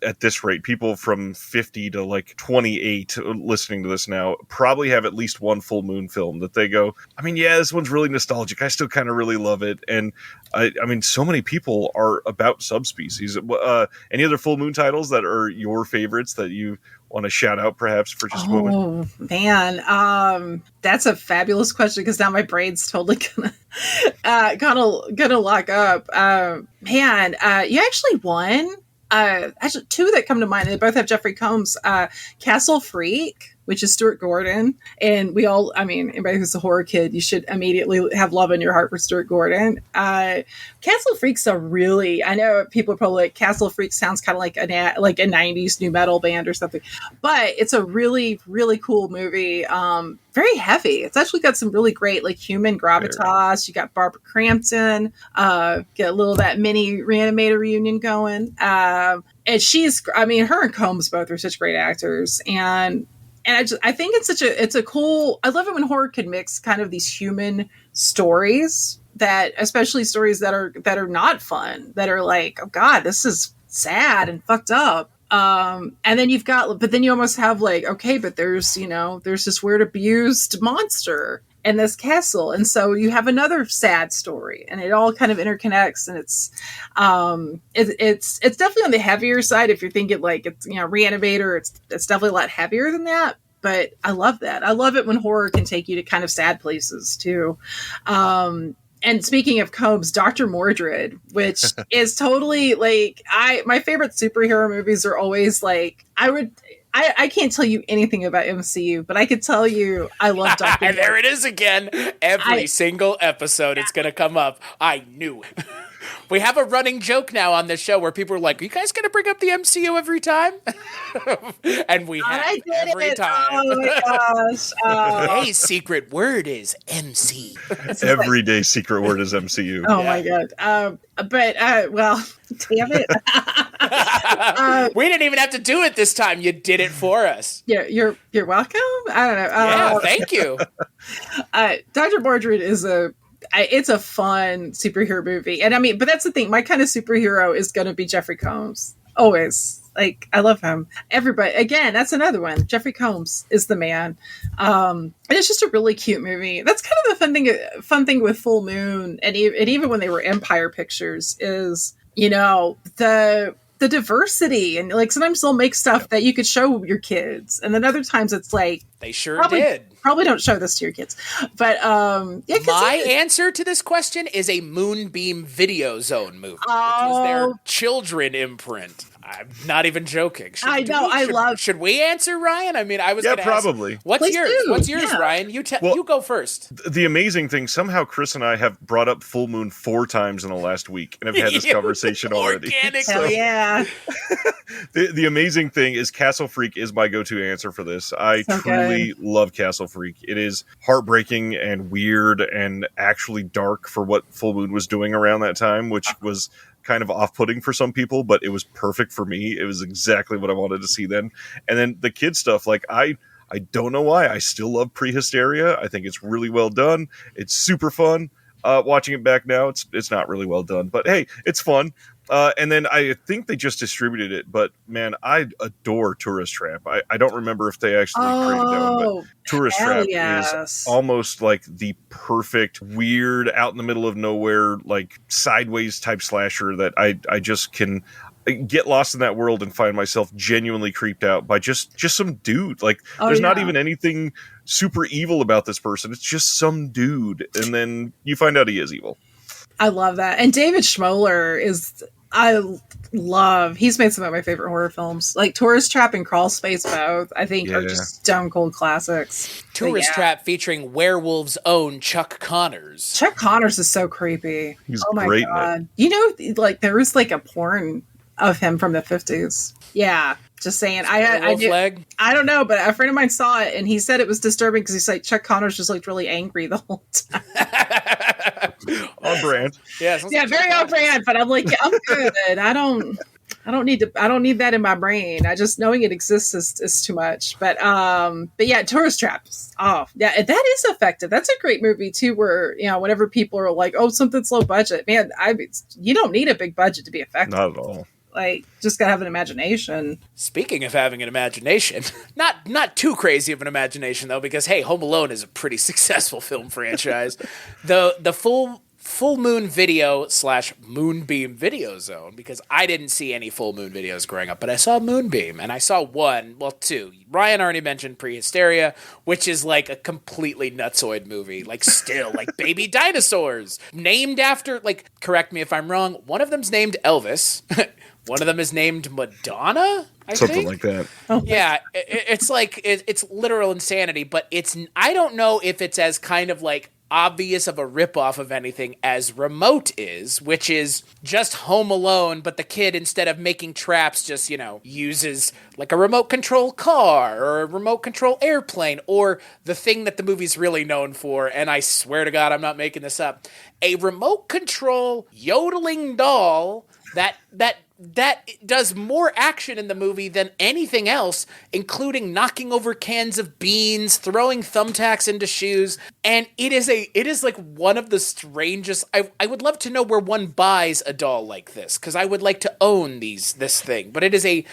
at this rate, people from 50 to like 28 listening to this now probably have at least one full moon film that they go, I mean, yeah, this one's really nostalgic. I still kind of really love it. And I mean, so many people are about Subspecies. Any other full moon titles that are your favorites that you want to shout out perhaps for just a moment?
Oh man, that's a fabulous question because now my brain's totally gonna lock up. Man, you actually won. Actually, two that come to mind. They both have Jeffrey Combs. Castle Freak, which is Stuart Gordon, and anybody who's a horror kid, you should immediately have love in your heart for Stuart Gordon. Castle Freak's I know people are probably like, Castle Freak sounds kind of like a 90s new metal band or something, but it's a really, really cool movie. Very heavy. It's actually got some really great like human gravitas. You got Barbara Crampton, get a little of that mini Reanimator reunion going. And her and Combs both are such great actors. And I think it's a cool, I love it when horror can mix kind of these human stories especially stories that are not fun, that are like, oh God, this is sad and fucked up. And then you almost have like, okay, but there's this weird abused monster in this castle. And so you have another sad story and it all kind of interconnects. And it's definitely on the heavier side. If you're thinking like it's, Reanimator, it's definitely a lot heavier than that. But I love that. I love it when horror can take you to kind of sad places too. And speaking of Combs, Dr. Mordred, which is totally like, my favorite superhero movies are always like, I can't tell you anything about MCU, but I could tell you I love Dr. Mordred.
There it is again. Every single episode, it's going to come up. I knew it. We have a running joke now on this show where people are like, are you guys going to bring up the MCU every time? And we have every time.
Oh my gosh.
Today's secret word is MC.
Everyday secret word is MCU.
Oh my God. Well, damn it.
We didn't even have to do it this time. You did it for us.
Yeah, you're welcome. I don't know.
Yeah, thank you.
Dr. Mordred is it's a fun superhero movie. And but that's the thing. My kind of superhero is going to be Jeffrey Combs. Always. Like, I love him. Everybody, again, that's another one. Jeffrey Combs is the man. And it's just a really cute movie. That's kind of the fun thing with Full Moon. And even when they were Empire Pictures is, the diversity, and like sometimes they'll make stuff that you could show your kids, and then other times it's like
they did.
Probably don't show this to your kids, but
my answer to this question is a Moonbeam Video Zone movie, which was their children imprint. I'm not even joking. Should we answer, Ryan? I mean, I was going to
probably.
Ask, what's yours?
Do.
What's yours, Ryan? You go first.
The amazing thing, somehow Chris and I have brought up Full Moon 4 times in the last week and have had this conversation already.
Hell yeah.
The amazing thing is Castle Freak is my go-to answer for this. I truly love Castle Freak. It is heartbreaking and weird and actually dark for what Full Moon was doing around that time, which was kind of off-putting for some people, but it was perfect for me. It was exactly what I wanted to see then. And then the kid stuff, like I don't know why, I still love Prehysteria. I think it's really well done. It's super fun. Watching it back now, it's not really well done, but hey, it's fun. And then I think they just distributed it, but man, I adore Tourist Trap. I don't remember if they actually created that one, but Tourist Trap is almost like the perfect, weird, out in the middle of nowhere, like sideways type slasher that I just can get lost in that world and find myself genuinely creeped out by just some dude. Like there's not even anything super evil about this person. It's just some dude. And then you find out he is evil.
I love that. And David Schmoller he's made some of my favorite horror films. Like Tourist Trap and Crawl Space both, I think, are just stone cold classics.
Tourist Trap featuring Werewolf's own Chuck Connors.
Chuck Connors is so creepy.
He's great. God.
Like there was like a porn of him from the 50s. Yeah. Just saying. I don't know, but a friend of mine saw it and he said it was disturbing because he's like, Chuck Connors just looked really angry the whole time.
On brand.
Yeah, very on brand, but I'm like, I'm good. I don't need that in my brain. I just knowing it exists is too much. But yeah, Tourist Traps. Oh, yeah, that is effective. That's a great movie too. Where whenever people are like, "Oh, something's low budget," man, you don't need a big budget to be effective.
Not at all.
Like, just gotta have an imagination.
Speaking of having an imagination, not too crazy of an imagination though, because hey, Home Alone is a pretty successful film franchise. The Full Moon Video / Moonbeam Video Zone, because I didn't see any Full Moon videos growing up, but I saw Moonbeam, and I saw two. Ryan already mentioned Prehysteria, which is like a completely nutsoid movie, like still, like baby dinosaurs, named after, like, correct me if I'm wrong, one of them's named Elvis, one of them is named Madonna,
Something like that.
Oh.
Yeah, it's like, it's literal insanity, but I don't know if it's as kind of like obvious of a ripoff of anything as Remote is, which is just Home Alone, but the kid, instead of making traps, just, uses like a remote control car or a remote control airplane, or the thing that the movie's really known for, and I swear to God, I'm not making this up, a remote control yodeling doll that does more action in the movie than anything else, including knocking over cans of beans, throwing thumbtacks into shoes, and it is like one of the strangest. I would love to know where one buys a doll like this, because I would like to own this thing, but it is a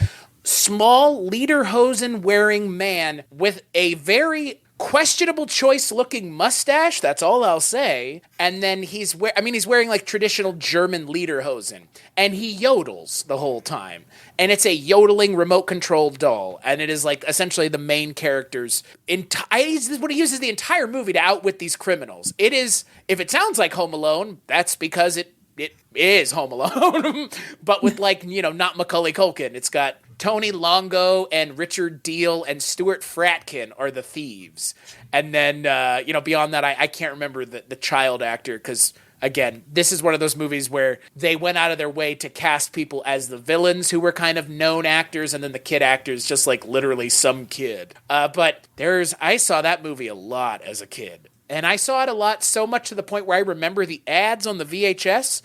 small lederhosen wearing man with a very questionable choice looking mustache, that's all I'll say. And then he's wearing like traditional German lederhosen, and he yodels the whole time. And it's a yodeling remote controlled doll, and it is like essentially the main character's this is what he uses the entire movie to outwit these criminals. It is, if it sounds like Home Alone, that's because it is Home Alone, but with not Macaulay Culkin. It's got Tony Longo and Richard Deal and Stuart Fratkin are the thieves. And then, beyond that, I can't remember the child actor, because, again, this is one of those movies where they went out of their way to cast people as the villains who were kind of known actors, and then the kid actors just like literally some kid. But I saw that movie a lot as a kid. And I saw it a lot, so much to the point where I remember the ads on the VHS,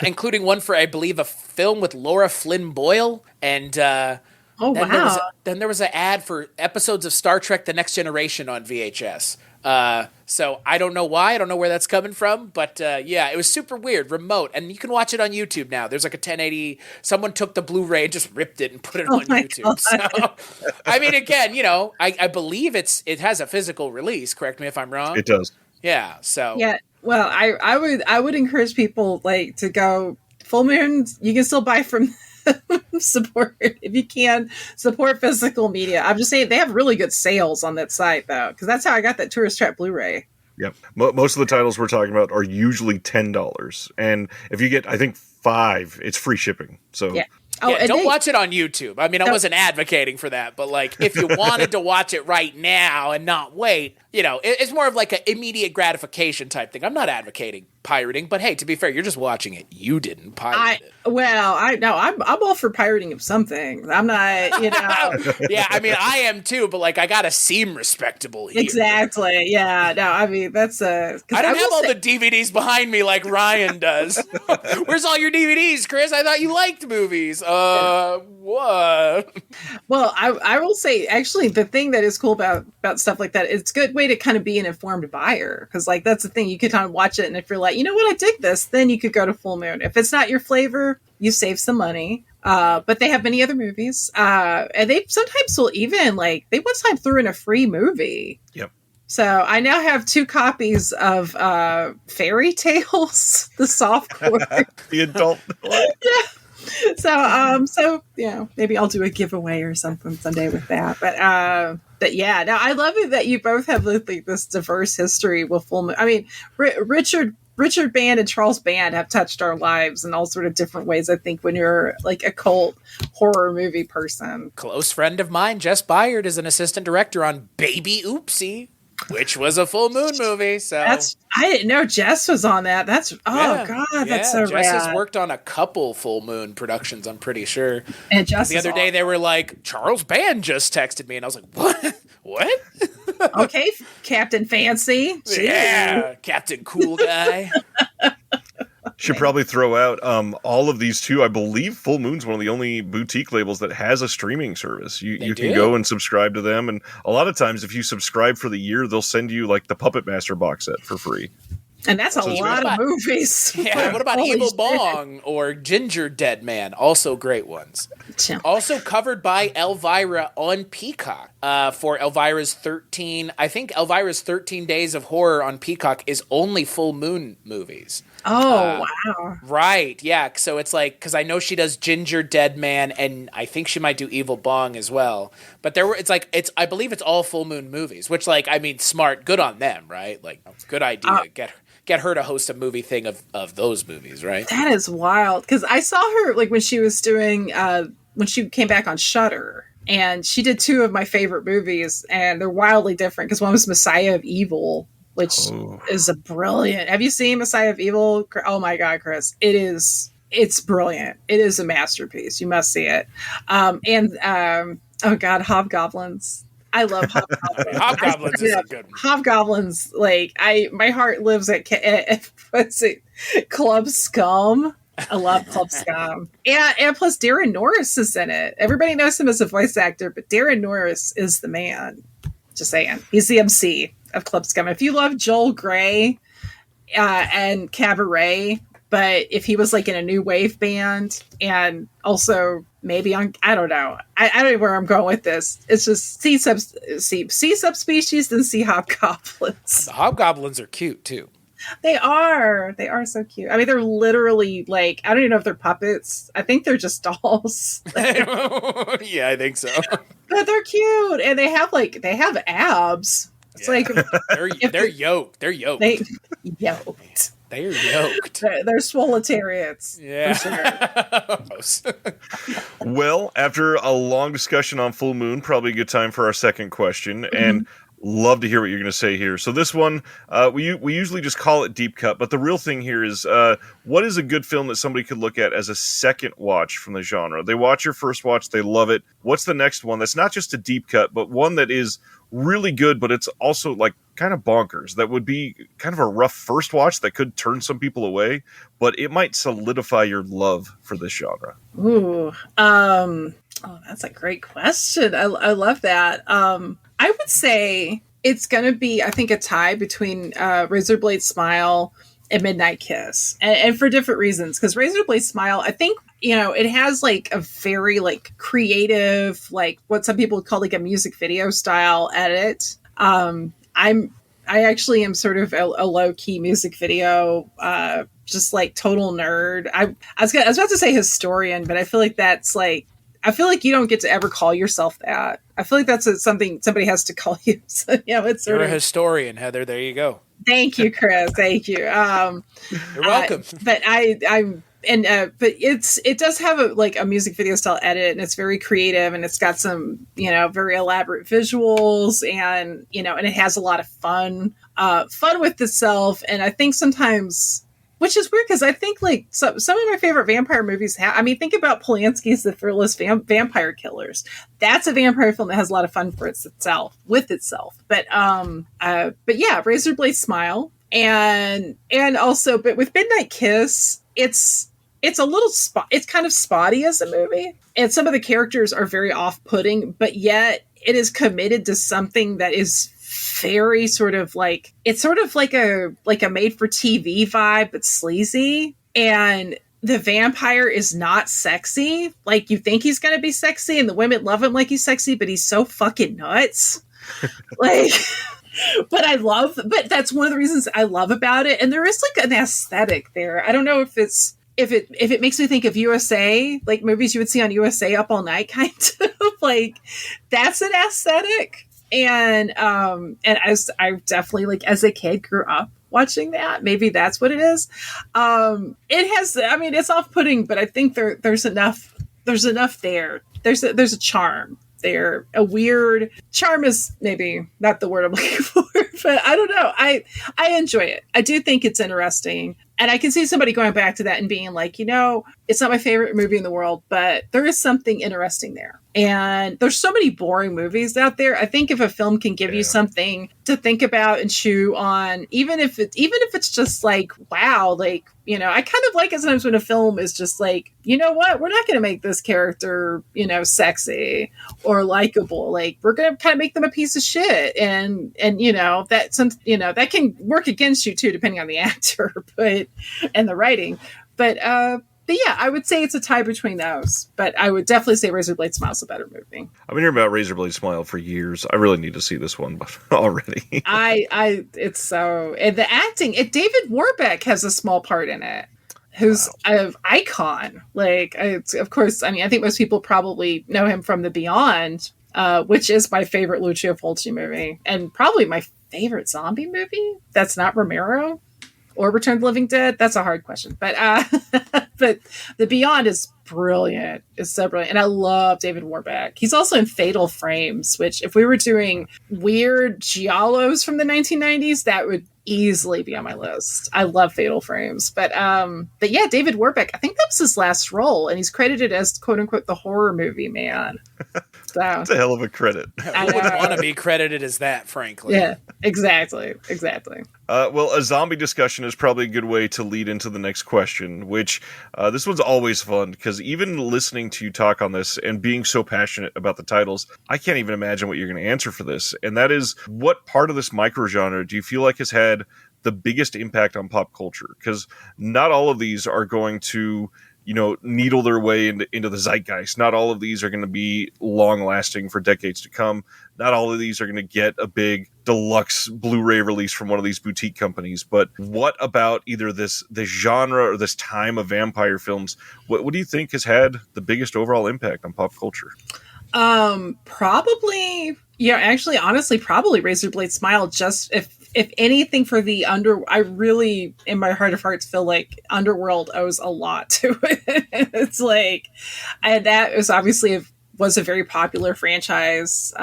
including one for, I believe, a film with Laura Flynn Boyle. And then there was an ad for episodes of Star Trek The Next Generation on VHS. So I don't know why. I don't know where that's coming from. But yeah, it was super weird. Remote. And you can watch it on YouTube now. There's like a 1080. Someone took the Blu-ray and just ripped it and put it on YouTube. God. So, I mean, again, I believe it has a physical release. Correct me if I'm wrong.
It does.
Yeah. So.
Yeah. Well, I would encourage people to go Full Moon. You can still buy from support if you can support physical media. I'm just saying they have really good sales on that site though, because that's how I got that Tourist Trap Blu-ray.
Yep. Most of the titles we're talking about are usually $10, and if you get, I think, 5, it's free shipping. So
yeah.
Don't watch it on YouTube. I mean, I wasn't advocating for that, but if you wanted to watch it right now and not wait, it's more of like an immediate gratification type thing. I'm not advocating pirating, but hey, to be fair, you're just watching it. You didn't pirate it.
I'm all for pirating of something. I'm not,
Yeah, I mean, I am too, but I gotta seem respectable here.
Exactly. Yeah. No, I mean, that's
I don't have all the DVDs behind me like Ryan does. Where's all your DVDs, Chris? I thought you liked movies. What?
Well, I will say, actually, the thing that is cool about stuff like that, it's a good way to kind of be an informed buyer. Because, that's the thing. You could kind of watch it, and if you're like, you know what, I dig this, then you could go to Full Moon. If it's not your flavor, you save some money. But they have many other movies. And they sometimes will even, they one time threw in a free movie.
Yep.
So I now have 2 copies of Fairy Tales, the softcore.
The adult.
Yeah. So maybe I'll do a giveaway or something someday with that. But yeah, now I love it that you both have this diverse history with Full Moon. I mean, Richard Band and Charles Band have touched our lives in all sort of different ways. I think when you're a cult horror movie person.
Close friend of mine, Jess Byard, is an assistant director on Baby Oopsie, which was a Full Moon movie. So
I didn't know Jess was on that. That's so
Jess
rad.
has worked on a couple Full Moon productions, I'm pretty sure.
And Jess
the other day they were like, Charles Band just texted me, and I was like, what?
Okay, Captain Fancy.
Yeah, Captain Cool Guy.
Should probably throw out all of these too. I believe Full Moon's one of the only boutique labels that has a streaming service. You can go and subscribe to them, and a lot of times if you subscribe for the year, they'll send you like the Puppet Master box set for free.
And that's a lot of movies.
Yeah, what about Evil Bong or Ginger Dead Man? Also great ones. Also covered by Elvira on Peacock for Elvira's 13. I think Elvira's 13 Days of Horror on Peacock is only Full Moon movies.
Oh, wow.
Right, yeah. So it's like, because I know she does Ginger Dead Man, and I think she might do Evil Bong as well. But I believe it's all Full Moon movies, which, like, I mean, smart, good on them, right? Like, good idea. Get her to host a movie thing of those movies, right?
That is wild. Because I saw her, like, when she was doing, when she came back on Shudder. And she did two of my favorite movies, and they're wildly different. Because one was Messiah of Evil, which is a brilliant. Have you seen Messiah of Evil? Oh my God, Chris. It's brilliant. It is a masterpiece. You must see it. Oh God, Hobgoblins. I love Hobgoblins.
Hobgoblins is a good one.
Hobgoblins, like, my heart lives at what's it? Club Scum. I love Club Scum. And plus Darren Norris is in it. Everybody knows him as a voice actor, but Darren Norris is the man. Just saying. He's the MC of Club Scum. If you love Joel Grey and Cabaret, but if he was like in a new wave band and also maybe on, I don't know. I don't know where I'm going with this. It's just see Subspecies and see Hobgoblins.
The Hobgoblins are cute too.
They are so cute. I mean, they're literally like, I don't even know if they're puppets. I think they're just dolls.
Yeah, I think so.
But they're cute, and they have abs. It's like
they're yoked. They're yoked.
Yoked.
They're yoked.
They're swoletariats.
Yeah.
For sure.
Well, after a long discussion on Full Moon, probably a good time for our second question. And love to hear what you're going to say here. So this one, we usually just call it deep cut, but the real thing here is, what is a good film that somebody could look at as a second watch from the genre? They watch your first watch, they love it. What's the next one that's not just a deep cut, but one that is really good, but it's also like kind of bonkers? That would be kind of a rough first watch that could turn some people away, but it might solidify your love for this genre.
Ooh, that's a great question. I love that. I would say it's going to be, I think, a tie between Razorblade Smile and Midnight Kiss, and for different reasons. Because Razorblade Smile, I think, it has like a very like creative, like what some people would call like a music video style edit. I actually am sort of a low key music video, just like total nerd. I was about to say historian, but I feel like that's like, I feel like you don't get to ever call yourself that. I feel like that's something somebody has to call you. So, it's sort
You're
of
a historian, Heather. There you go.
Thank you, Chris. Thank you.
You're welcome.
But it does have a music video style edit, and it's very creative, and it's got some, very elaborate visuals, and, and it has a lot of fun with itself. And I think sometimes, which is weird, because I think like some of my favorite vampire movies think about Polanski's The Fearless Vampire Killers. That's a vampire film that has a lot of fun with itself. But yeah, Razorblade Smile, and also, but with Midnight Kiss, it's a little it's kind of spotty as a movie, and some of the characters are very off-putting, but yet it is committed to something that is very sort of like, it's sort of like a made for TV vibe, but sleazy. And the vampire is not sexy. Like, you think he's going to be sexy, and the women love him like he's sexy, but he's so fucking nuts. Like, but that's one of the reasons I love about it. And there is like an aesthetic there. I don't know if it makes me think of USA, like movies you would see on USA Up All Night, kind of like, that's an aesthetic. And as I definitely, like, as a kid, grew up watching that. Maybe that's what it is. It has, it's off-putting, but I think there's enough there. There's a charm there. A weird charm is maybe not the word I'm looking for, but I don't know. I enjoy it. I do think it's interesting. And I can see somebody going back to that and being like, it's not my favorite movie in the world, but there is something interesting there. And there's so many boring movies out there. I think if a film can give you something to think about and chew on, even if it's just like, wow, like, you know, I kind of like it sometimes when a film is just like, you know what, we're not going to make this character, you know, sexy or likable. Like, we're going to kind of make them a piece of shit, and you know, that some, you know, that can work against you too, depending on the actor, but and the writing, but yeah, I would say it's a tie between those. But I would definitely say Razorblade Smile is a better movie.
I've been hearing about Razorblade Smile for years. I really need to see this one already.
It's so, and the acting. David Warbeck has a small part in it, who's an icon. Like, of course, I mean, I think most people probably know him from The Beyond, which is my favorite Lucio Fulci movie, and probably my favorite zombie movie. That's not Romero. Or Return of the Living Dead? That's a hard question. But but The Beyond is brilliant. It's so brilliant. And I love David Warbeck. He's also in Fatal Frames, which if we were doing weird giallos from the 1990s, that would easily be on my list. I love Fatal Frames. But yeah, David Warbeck, I think that was his last role. And he's credited as, quote unquote, the horror movie man. So,
that's a hell of a credit.
I wouldn't want to be credited as that, frankly.
Yeah, exactly.
Well, a zombie discussion is probably a good way to lead into the next question, which this one's always fun, because even listening to you talk on this and being so passionate about the titles, I can't even imagine what you're going to answer for this. And that is, what part of this microgenre do you feel like has had the biggest impact on pop culture? Because not all of these are going to, you know, needle their way into the zeitgeist. Not all of these are going to be long lasting for decades to come. Not all of these are going to get a big deluxe Blu-ray release from one of these boutique companies. But what about either this genre or this time of vampire films? What do you think has had the biggest overall impact on pop culture?
Probably, yeah, actually, honestly, probably Razorblade Smile. Just if anything, for the I really, in my heart of hearts, feel like Underworld owes a lot to it. It's like, that was obviously was a very popular franchise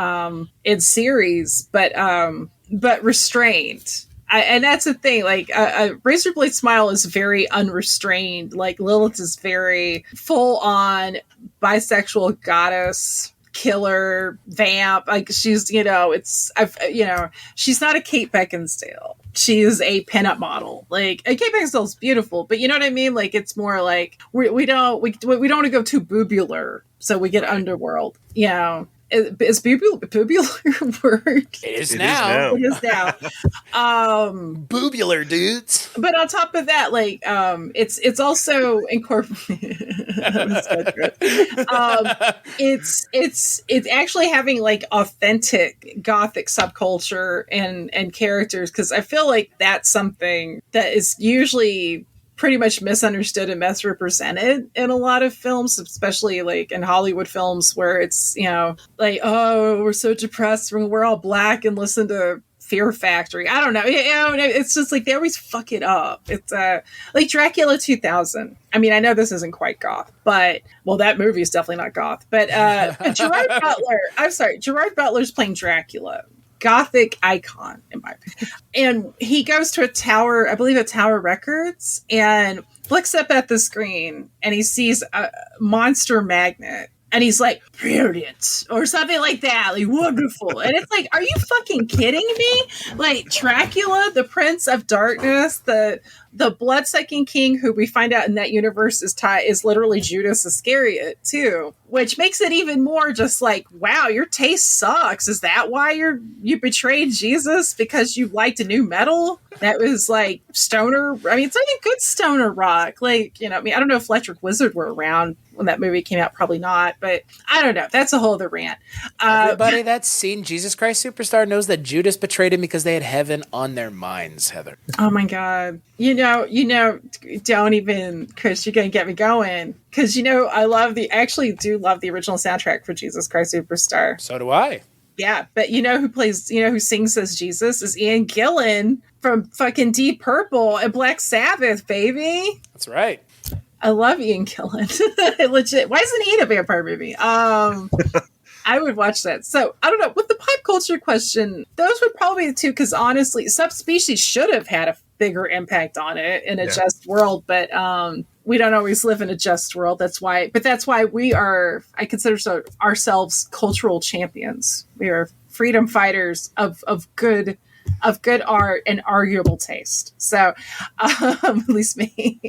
in series, but restrained. And that's the thing. Like, Razorblade Smile is very unrestrained. Like, Lilith is very full on bisexual goddess, killer, vamp. Like, she's, you know, she's not a Kate Beckinsale. She is a pinup model. Like, Kate Beckinsale's beautiful, but you know what I mean? Like, it's more like we don't want to go too boobular, so we get Underworld. You know, is boobular word?
It is now.
It is now.
Boobular dudes.
But on top of that, like, it's also incorporated. It's actually having like authentic gothic subculture and characters, because I feel like that's something that is usually pretty much misunderstood and misrepresented in a lot of films, especially like in Hollywood films, where it's, you know, like, oh, we're so depressed when we're all black and listen to Fear Factory. I don't know. You know, it's just like they always fuck it up. It's like Dracula 2000. I mean, I know this isn't quite goth, but, well, that movie is definitely not goth. But Gerard Butler, I'm sorry, Gerard Butler's playing Dracula. Gothic icon, in my opinion. And he goes to a tower, I believe at Tower Records, and looks up at the screen and he sees a monster magnet. And he's like, brilliant, or something like that, like, wonderful. And it's like, are you fucking kidding me? Like, Dracula, the Prince of Darkness, the blood-sucking king, who we find out in that universe is literally Judas Iscariot, too. Which makes it even more just like, wow, your taste sucks. Is that why you betrayed Jesus? Because you liked a new metal? That was like stoner. I mean, it's not even good stoner rock. Like, you know, I mean, I don't know if Electric Wizard were around when that movie came out. Probably not, but I don't know. That's a whole other rant.
Everybody that's seen Jesus Christ Superstar knows that Judas betrayed him because they had heaven on their minds, Heather.
Oh my God. You know, don't even, Chris, you're going to get me going. Because, you know, I actually do love the original soundtrack for Jesus Christ Superstar.
So do I.
Yeah, but you know who sings as Jesus is Ian Gillan from fucking Deep Purple and Black Sabbath, baby.
That's right.
I love Ian Gillan. Legit. Why isn't he in a vampire movie? I would watch that. So, I don't know. With the pop culture question, those would probably be the two, because honestly, Subspecies should have had a bigger impact on it in a just world, but we don't always live in a just world. That's why I consider ourselves cultural champions. We are freedom fighters of good of good art and arguable taste. So, at least me.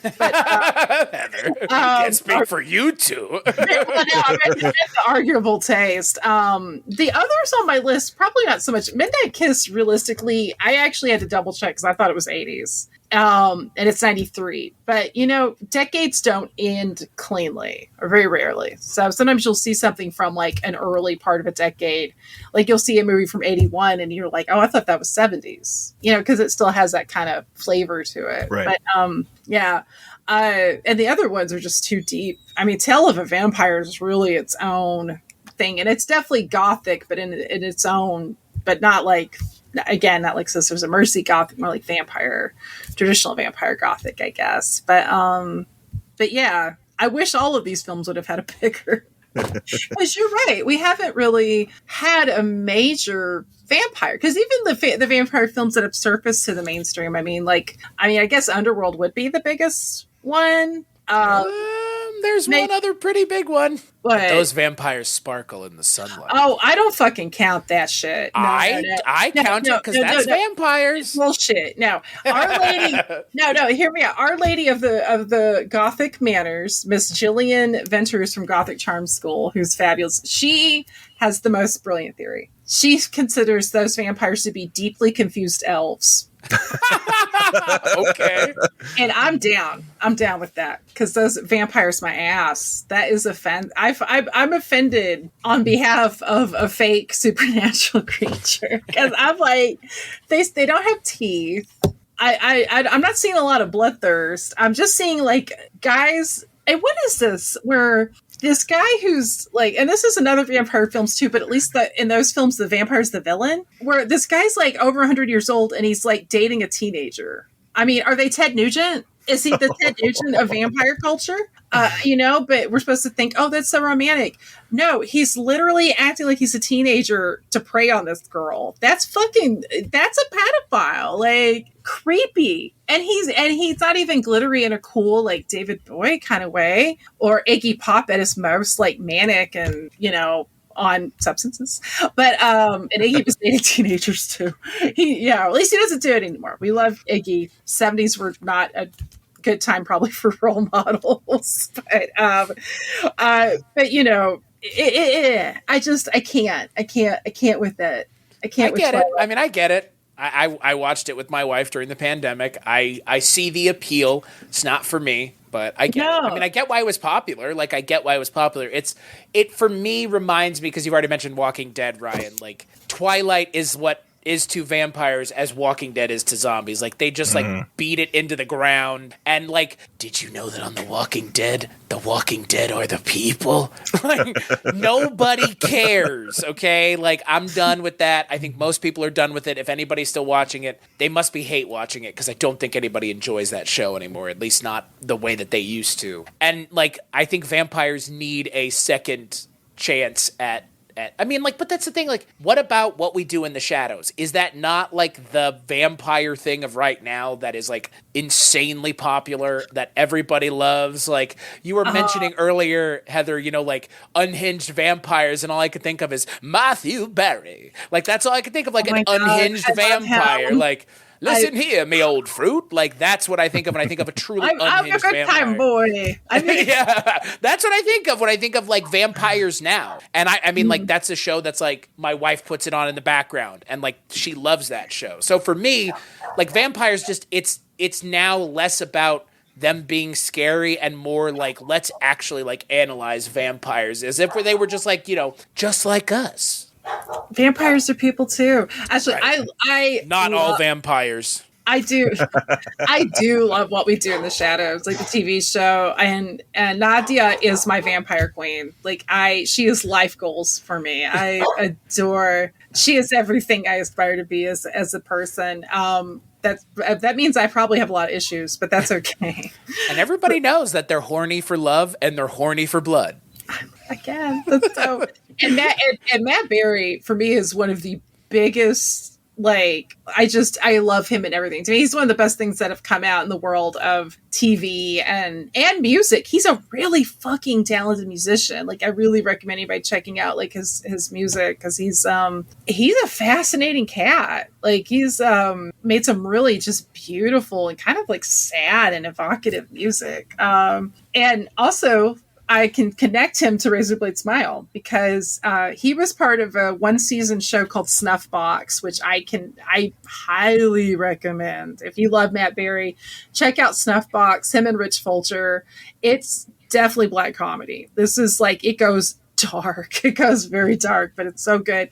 But
Heather, can't speak for you two.
The arguable taste. The others on my list, probably not so much. Midnight Kiss, realistically, I actually had to double check because I thought it was 80s. And it's 93. But, decades don't end cleanly, or very rarely. So sometimes you'll see something from like an early part of a decade. Like you'll see a movie from 81 and you're like, oh, I thought that was 70s. Because it still has that kind of flavor to it.
Right.
But, yeah. And the other ones are just too deep. I mean, Tale of a Vampire is really its own thing. And it's definitely gothic, but in its own, but not like, again, not like Sisters of Mercy gothic, more like vampire, traditional vampire gothic, I guess. But yeah, I wish all of these films would have had a bigger. Because you're right, we haven't really had a major vampire. Because even the vampire films that have surfaced to the mainstream, I guess Underworld would be the biggest one.
There's one other pretty big one.
What?
Those vampires sparkle in the sunlight.
Oh, I don't fucking count that shit. No,
I count it because that's vampires.
Bullshit. No, Our Lady. no, hear me out. Our Lady of the Gothic Manners, Miss Gillian Venters from Gothic Charm School, who's fabulous. She has the most brilliant theory. She considers those vampires to be deeply confused elves.
Okay.
And I'm down with that because those vampires my ass. That is I'm offended on behalf of a fake supernatural creature because I'm like they don't have teeth. I'm not seeing a lot of bloodthirst. I'm just seeing like guys. And what is this where this guy who's like, and this is another vampire films too, but at least in those films, the vampire's the villain, where this guy's like over 100 years old and he's like dating a teenager. I mean, are they Ted Nugent? Is he the Ted Nugent of vampire culture? But we're supposed to think, oh, that's so romantic. No, he's literally acting like he's a teenager to prey on this girl. That's a pedophile. Like, creepy. And he's not even glittery in a cool, like, David Bowie kind of way. Or Iggy Pop at his most, like, manic and, on substances. But, and Iggy was dating teenagers too. At least he doesn't do it anymore. We love Iggy. 70s were not a good time probably for role models. But I can't with it. I can't.
I get it. I mean, I get it. I watched it with my wife during the pandemic. I see the appeal. It's not for me, but I get it. I mean, I get why it was popular. Like, I get why it was popular. It for me reminds me, because you've already mentioned Walking Dead, Ryan. Like, Twilight is what is to vampires as Walking Dead is to zombies. Like, they just like beat it into the ground. And like, did you know that on The Walking Dead are the people? Like, nobody cares, okay? Like, I'm done with that. I think most people are done with it. If anybody's still watching it, they must be hate watching it, because I don't think anybody enjoys that show anymore, at least not the way that they used to. And like, I think vampires need a second chance at but that's the thing, like, what about What We Do in the Shadows? Is that not, like, the vampire thing of right now that is, like, insanely popular, that everybody loves? Like, you were mentioning earlier, Heather, like, unhinged vampires, and all I could think of is Matthew Barry. Like, that's all I could think of, like, an unhinged vampire. Like, listen here, me old fruit. Like, that's what I think of when I think of a truly unhinged vampire.
Time, boy.
Yeah, that's what I think of when I think of, like, vampires now. And I mean, like, that's a show that's, like, my wife puts it on in the background, and, like, she loves that show. So for me, like, vampires just, it's now less about them being scary and more like, let's actually, like, analyze vampires as if they were just like, just like us.
Vampires are people too. Actually,
right.
I
not all vampires.
I do love What We Do in the Shadows, like the TV show, and Nadia is my vampire queen. Like, she is life goals for me. I adore. She is everything I aspire to be as a person. That means I probably have a lot of issues, but that's okay.
And everybody knows that they're horny for love and they're horny for blood.
Again, that's so. And Matt Berry for me is one of the biggest Like, I love him and everything. To me, he's one of the best things that have come out in the world of TV and music. He's a really fucking talented musician. Like, I really recommend anybody checking out like his music, because he's a fascinating cat. Like, he's made some really just beautiful and kind of like sad and evocative music. And also, I can connect him to Razorblade Smile because he was part of a 1-season show called Snuff Box, which I highly recommend. If you love Matt Berry, check out Snuff Box, him and Rich Fulcher. It's definitely black comedy. This is like, it goes dark. It goes very dark, but it's so good.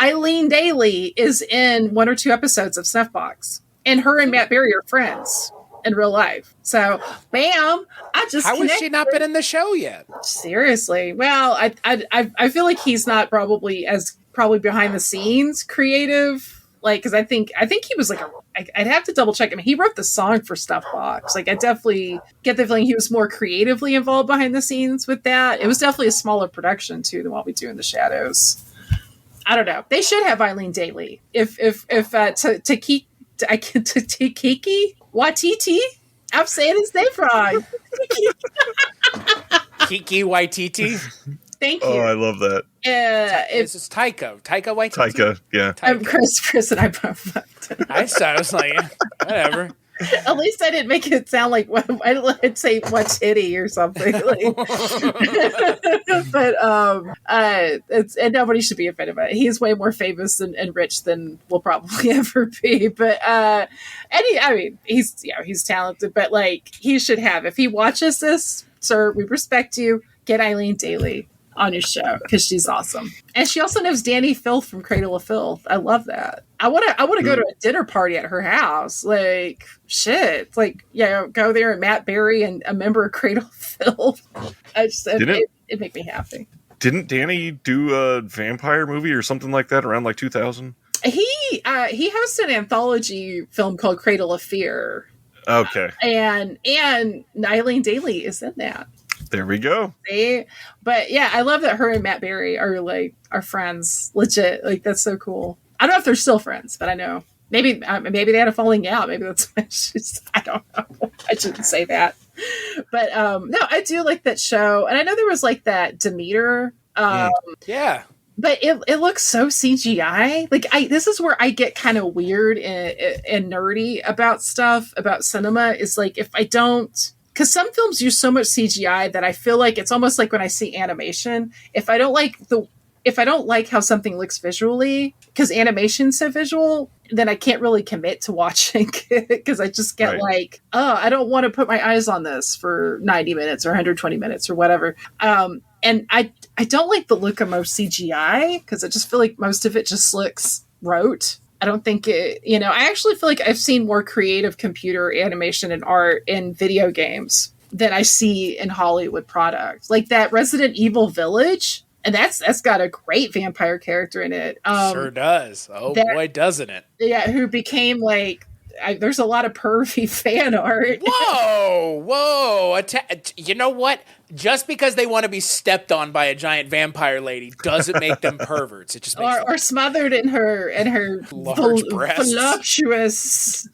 Eileen Daly is in 1 or 2 episodes of Snuff Box, and her and Matt Berry are friends in real life. So, bam!
How has she not been in the show yet?
Seriously, well, I feel like he's not probably behind the scenes creative, like, because I think he was like I'd have to double check him. He wrote the song for Stuff Box. Like, I definitely get the feeling he was more creatively involved behind the scenes with that. It was definitely a smaller production too than what we do in the shadows. I don't know. They should have Eileen Daly. If Takiki Watiti? I'm saying his name wrong.
Kiki Waititi.
Thank you.
Oh, I love that.
This is Taika Waititi.
Taika, yeah.
Chris and I both.
I was like, whatever.
At least I didn't make it sound like I'd say what's hitty or something. Like. But it's, and nobody should be offended by it. He's way more famous and rich than we'll probably ever be. But he's talented. But like, he should have, if he watches this, sir, we respect you. Get Eileen Daly on your show because she's awesome, and she also knows Danny Filth from Cradle of Filth. I love that. I want to go to a dinner party at her house. Like, shit, like, go there and Matt Berry and a member of Cradle of Filth. It make me happy.
Didn't Danny do a vampire movie or something like that around like 2000?
He hosted an anthology film called Cradle of Fear.
Okay,
and Eileen Daly is in that.
There we go.
But yeah, I love that her and Matt Berry are friends. Legit. Like, that's so cool. I don't know if they're still friends, but I know maybe they had a falling out. Maybe that's why I don't know. I shouldn't say that. But no, I do like that show. And I know there was like that Demeter.
Yeah.
But it looks so CGI. Like, this is where I get kind of weird and nerdy about stuff, about cinema, is like, if I don't, because some films use so much CGI that I feel like it's almost like when I see animation, if I don't like how something looks visually, because animation's so visual, then I can't really commit to watching it, because I just get like, oh, I don't want to put my eyes on this for 90 minutes or 120 minutes or whatever. And I don't like the look of most CGI, because I just feel like most of it just looks rote. I don't think it, I actually feel like I've seen more creative computer animation and art in video games than I see in Hollywood products. Like that Resident Evil Village, and that's got a great vampire character in it.
Sure does. Oh boy, doesn't it?
Yeah, who became like, there's a lot of pervy fan art.
Whoa. You know what? Just because they want to be stepped on by a giant vampire lady doesn't make them perverts. It just makes
or smothered in her
large breasts.
Voluptuous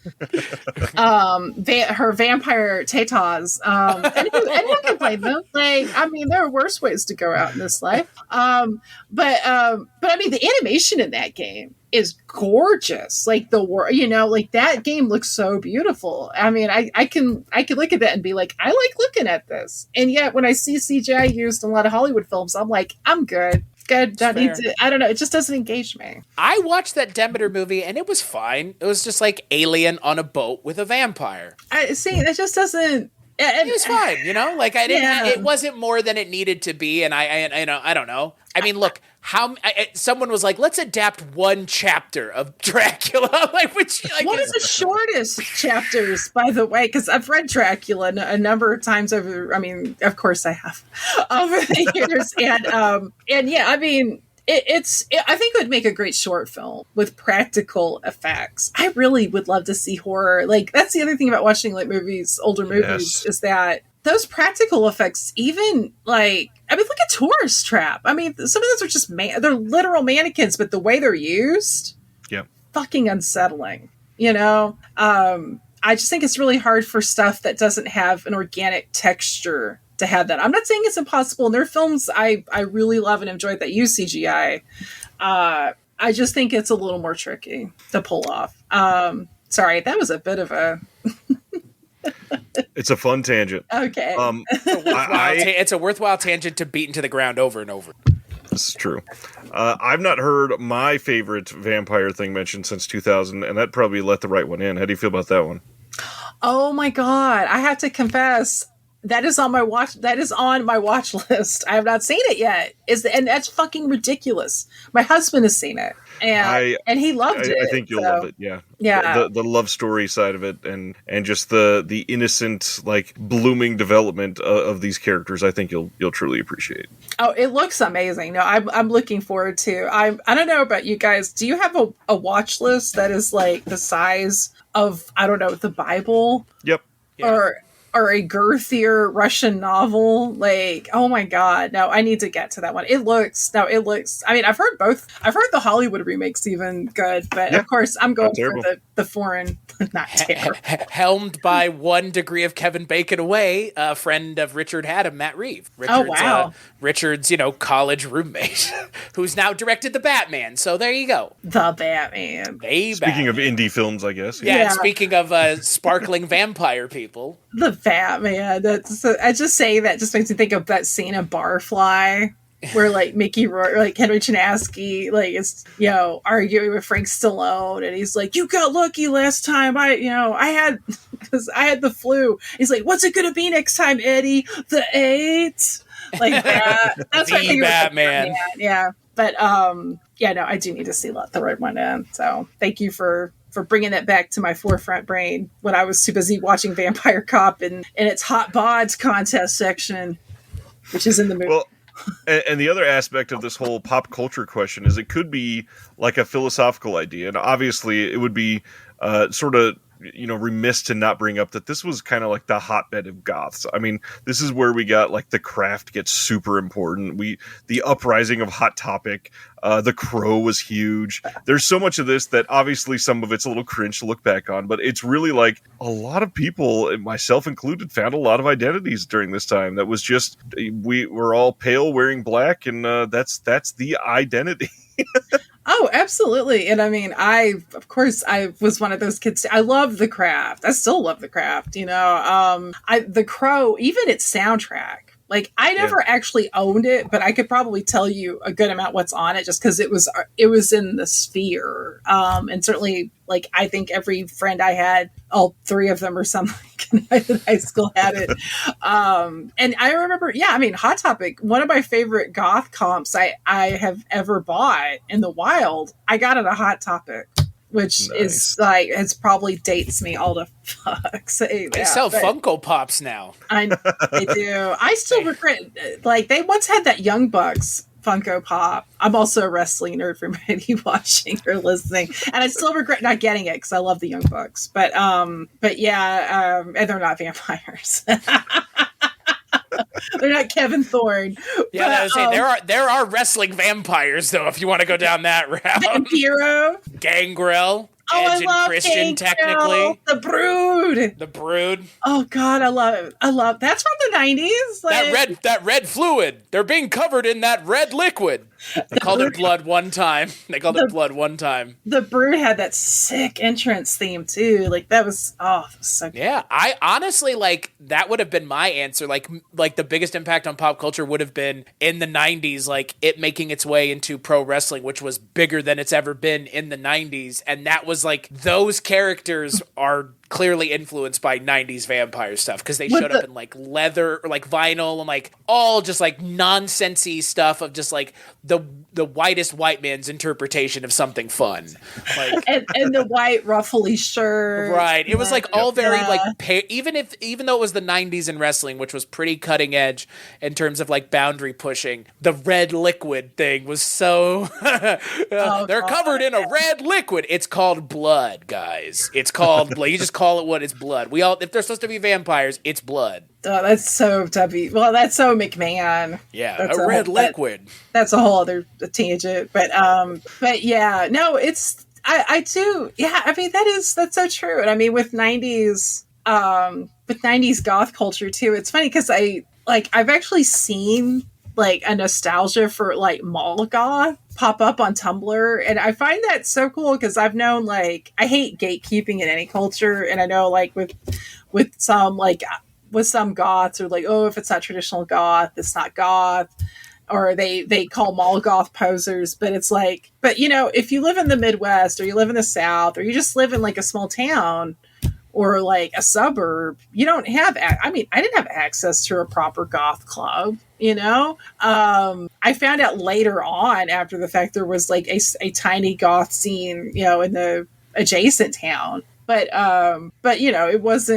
her vampire tatas. Anyone can play them. Like, I mean, there are worse ways to go out in this life. But I mean, the animation in that game is gorgeous. Like like that game looks so beautiful. I mean, I can look at that and be like, I like looking at this. And yet when I see CGI used in a lot of Hollywood films, I'm like, I'm good. Don't need to, I don't know. It just doesn't engage me.
I watched that Demeter movie and it was fine. It was just like Alien on a boat with a vampire.
I see. That just doesn't.
It was fine, like I didn't. Yeah. It wasn't more than it needed to be, and I don't know. I mean, look, someone was like, let's adapt one chapter of Dracula. Like, which
one of the shortest chapters, by the way, because I've read Dracula a number of times over. I mean, of course I have over the years, and yeah, I mean. I think it would make a great short film with practical effects. I really would love to see horror. Like, that's the other thing about watching like older movies, is that those practical effects, even like, I mean, look at Tourist Trap. I mean, some of those are just they're literal mannequins, but the way they're used, fucking unsettling, you know? I just think it's really hard for stuff that doesn't have an organic texture to have that. I'm not saying it's impossible. And there are films I really love and enjoy that use CGI. I just think it's a little more tricky to pull off. Sorry, that was a bit of a...
It's a fun tangent.
Okay.
It's a worthwhile tangent to beat into the ground over and over.
This is true. I've not heard my favorite vampire thing mentioned since 2000, and that probably let the right one in. How do you feel about that one?
Oh my God. I have to confess, that is on my watch list. I have not seen it yet. And that's fucking ridiculous. My husband has seen it. And he loved it.
I think you'll love it. Yeah.
Yeah.
The love story side of it and just the innocent, like, blooming development of these characters, I think you'll truly appreciate.
Oh, it looks amazing. No, I'm looking forward to. I don't know about you guys. Do you have a watch list that is like the size of, I don't know, the Bible?
Yep.
Yeah.
Or a girthier Russian novel? Like, oh my God. No, I need to get to that one. It looks, I mean, I've heard the Hollywood remakes even good, but of course I'm going for the foreign, not terrible.
Helmed by 1 degree of Kevin Bacon away, a friend of Richard Haddam, Matt Reeve. Richard's, college roommate, who's now directed The Batman. So there you go.
The Batman.
Speaking of indie films, I guess.
Yeah. And speaking of sparkling vampire people.
The Batman. I just say that just makes me think of that scene of Barfly, where like Mickey Rourke, like Henry Chinaski, like is arguing with Frank Stallone, and he's like, "You got lucky last time. I had the flu." He's like, "What's it gonna be next time, Eddie? The 8?" Like that. That's what I think.
Batman.
Yeah, but no, I do need to see the right one in. So thank you for bringing that back to my forefront brain when I was too busy watching Vampire Cop in its hot bods contest section, which is in the movie.
Well, and the other aspect of this whole pop culture question is it could be like a philosophical idea. And obviously it would be sort of, remiss to not bring up that this was kind of like the hotbed of goths. I mean, this is where we got like the Craft gets super important. The uprising of Hot Topic, The Crow was huge. There's so much of this that obviously some of it's a little cringe to look back on, but it's really like a lot of people, myself included, found a lot of identities during this time. That was just, we were all pale wearing black, and that's the identity.
Oh, absolutely. And I mean, I was one of those kids. I love The Craft. I still love The Craft, The Crow, even its soundtrack. Like, I never actually owned it, but I could probably tell you a good amount what's on it just because it was in the sphere. And certainly, like, I think every friend I had, all 3 of them or something in high school had it. And I remember, Hot Topic, one of my favorite goth comps I have ever bought in the wild, I got at a Hot Topic. Which is like, it's probably dates me all the fuck. So,
they sell Funko Pops now.
They do. I still regret, like, they once had that Young Bucks Funko Pop. I'm also a wrestling nerd for anybody watching or listening, and I still regret not getting it because I love the Young Bucks. But and they're not vampires. They're not Kevin Thorne.
Yeah, I was saying there are wrestling vampires though. If you want to go down that route,
Vampiro,
Gangrel, Edge and Christian, technically.
The Brood. Oh God, I love. That's from the 90s. Like,
that red fluid. They're being covered in that red liquid. They called it blood one time. The Brood had that sick entrance theme too. Like that was so good. Yeah, I honestly that would have been my answer. Like the biggest impact on pop culture would have been in the 90s, like it making its way into pro wrestling, which was bigger than it's ever been in the 90s, and that was like those characters are clearly influenced by 90s vampire stuff because they showed up in like leather or like vinyl and like all just like nonsensy stuff of just like the whitest white man's interpretation of something fun, like
and the white ruffly shirt,
right? It was like all very like even though it was the 90s in wrestling, which was pretty cutting edge in terms of like boundary pushing, the red liquid thing was so they're covered in a red liquid. It's called blood, guys. It's called blood. You just call it what it's blood. If they're supposed to be vampires, it's blood.
Oh, that's so Tubby. Well, that's so McMahon.
Yeah, that's a red liquid.
That's a whole other tangent. But yeah, no, I do. Yeah, I mean that's so true. And I mean with 90s goth culture too. It's funny because I've actually seen like a nostalgia for like mall goth pop up on Tumblr, and I find that so cool because I've known like I hate gatekeeping in any culture, and I know like with some with some goths or like, oh, if it's not traditional goth, it's not goth, or they call mall goth posers. But it's like, but you know, if you live in the Midwest or you live in the South or you just live in like a small town or like a suburb, you don't have, I mean, I didn't have access to a proper goth club, you know? I found out later on after the fact there was like a tiny goth scene, you know, in the adjacent town. But you know, it was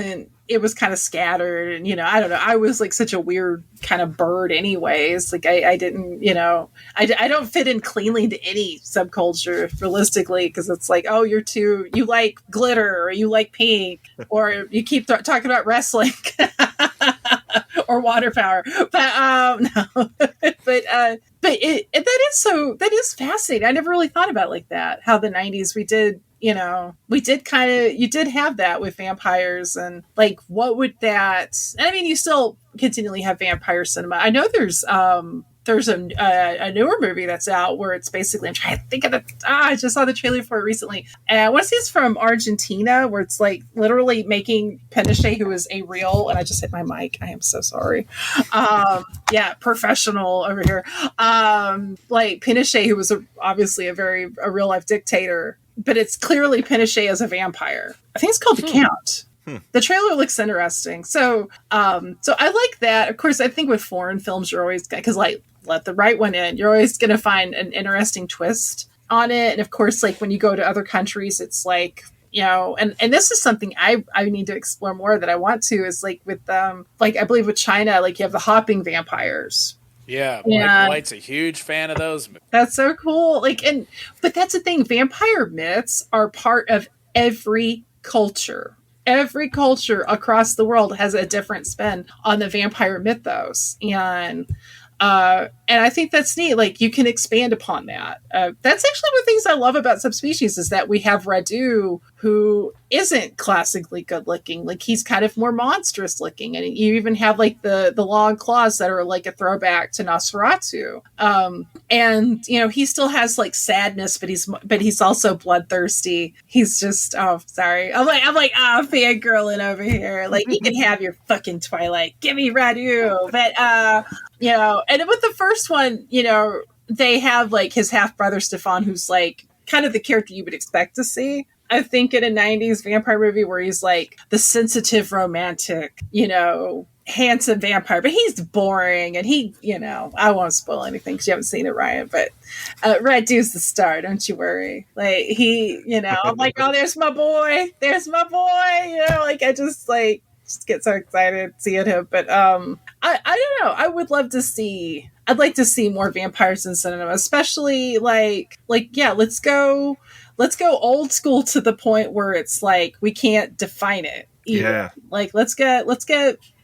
kind of scattered, and you know, I don't know, I was like such a weird kind of bird anyways. Like I didn't, you know, I don't fit in cleanly to any subculture realistically, because it's like, oh, you like glitter or you like pink or you keep talking about wrestling or water power. But no. But that is fascinating. I never really thought about it like that, how the 90s we did, you know, you did have that with vampires, and like, what would that, and I mean, you still continually have vampire cinema. I know there's a newer movie that's out where it's basically, I'm trying to think of I just saw the trailer for it recently. And I want to say it's from Argentina, where it's like literally making Pinochet, who is a real, and I just hit my mic. I am so sorry. Yeah, professional over here. Like Pinochet, who was obviously a real life dictator, but it's clearly Pinochet as a vampire. I think it's called The Count. The trailer looks interesting. So I like that. Of course, I think with foreign films, you're always, because like, let the right one in, you're always going to find an interesting twist on it. And of course, like when you go to other countries, it's like, you know, and this is something I need to explore more, that I want to, is like with like I believe with China, like you have the hopping vampires.
Yeah, Mike White's a huge fan of those.
That's so cool. Like, but that's the thing, vampire myths are part of every culture. Every culture across the world has a different spin on the vampire mythos, and I think that's neat. Like, you can expand upon that. That's actually one of the things I love about Subspecies, is that we have Radu, who isn't classically good looking. Like, he's kind of more monstrous looking, and you even have like the long claws that are like a throwback to Nosferatu. And you know, he still has like sadness, but he's also bloodthirsty. He's just, oh, sorry, I'm like fangirling over here. Like, you can have your fucking Twilight, give me Radu. But you know, and with the first one, you know, they have like his half brother Stefan, who's like kind of the character you would expect to see, I think, in a 90s vampire movie, where he's like the sensitive, romantic, you know, handsome vampire, but he's boring, and he, you know, I won't spoil anything because you haven't seen it, Ryan, but Radu's the star, don't you worry. Like, he, you know, I'm like, oh, there's my boy, you know, like, I just get so excited seeing him. But I don't know, I would love to see, I'd like to see more vampires in cinema, especially like yeah, let's go old school to the point where it's like we can't define it either. Yeah, like let's get,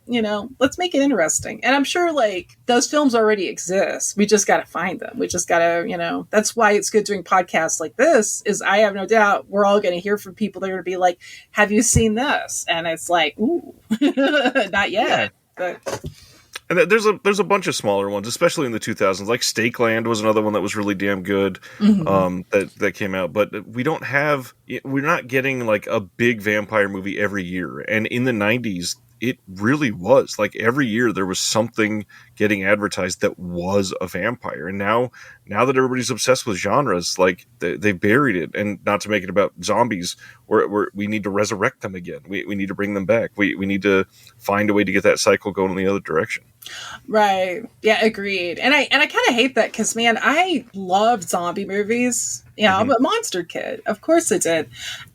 you know, let's make it interesting. And I'm sure like those films already exist, we just got to find them, we just got to, you know, that's why it's good doing podcasts like this, is I have no doubt we're all going to hear from people that are going to be like, have you seen this? And it's like, ooh, not yet. Yeah. But
and there's a bunch of smaller ones, especially in the 2000s. Like Stakeland was another one that was really damn good. That came out. But we're not getting like a big vampire movie every year. And in the 90s, it really was. Like, every year there was something getting advertised that was a vampire. And now that everybody's obsessed with genres, like they buried it. And not to make it about zombies, we need to resurrect them again. We need to bring them back. We need to find a way to get that cycle going in the other direction.
Right. Yeah, agreed. And I kind of hate that, because, man, I love zombie movies. Yeah, I'm a monster kid. Of course I did.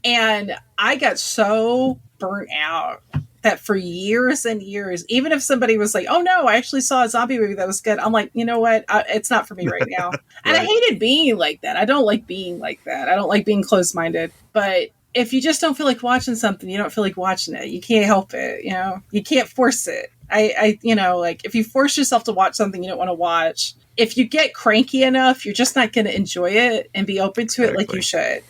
And I got so burnt out that for years and years, even if somebody was like, oh no, I actually saw a zombie movie that was good, I'm like, you know what? It's not for me right now. And I hated being like that. I don't like being like that. I don't like being closed-minded. But if you just don't feel like watching something, you don't feel like watching it. You can't help it. You know, you can't force it. I you know, like, if you force yourself to watch something you don't want to watch, if you get cranky enough, you're just not going to enjoy it and be open to it like you should.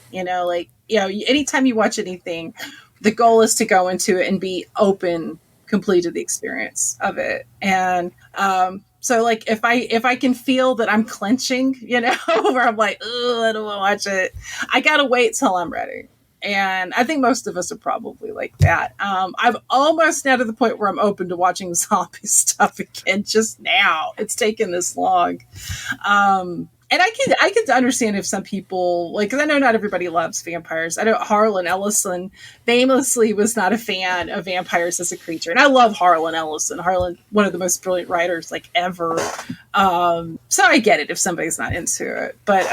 Anytime you watch anything, the goal is to go into it and be open completely to the experience of it. And so like if I can feel that I'm clenching, where I'm like, oh, I don't want to watch it, I gotta wait till I'm ready. And I think most of us are probably like that. I'm almost now to the point where I'm open to watching zombie stuff again just now. It's taken this long. And I can understand if some people, like, because I know not everybody loves vampires. I know Harlan Ellison famously was not a fan of vampires as a creature. And I love Harlan Ellison. Harlan, one of the most brilliant writers, like, ever. So I get it if somebody's not into it. But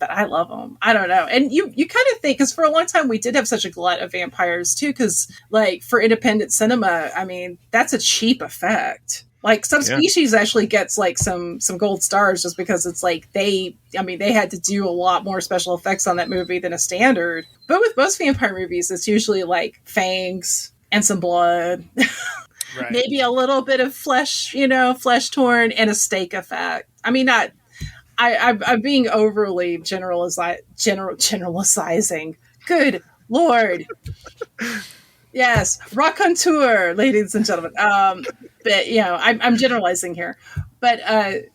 I love them. I don't know. And you kind of think, because for a long time we did have such a glut of vampires too, because like for independent cinema, I mean, that's a cheap effect. Like Subspecies actually gets like some gold stars just because it's like they had to do a lot more special effects on that movie than a standard. But with most vampire movies, it's usually like fangs and some blood. Right. Maybe a little bit of flesh torn and a stake effect. I mean, not... I'm being overly generalizing. Good Lord. Yes, raconteur, ladies and gentlemen. But I'm generalizing here. But I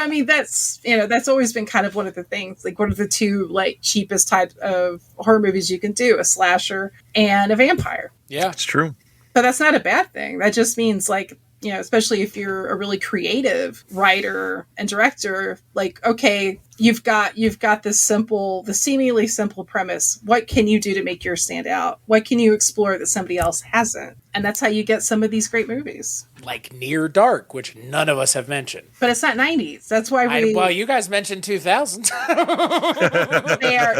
mean that's always been kind of one of the things. Like, what are the two like cheapest types of horror movies you can do? A slasher and a vampire.
Yeah,
it's true.
But that's not a bad thing. That just means like, especially if you're a really creative writer and director, like, okay, you've got this seemingly simple premise. What can you do to make yours stand out? What can you explore that somebody else hasn't? And that's how you get some of these great movies.
Like Near Dark, which none of us have mentioned.
But it's not 90s. That's why
well, you guys mentioned 2000s.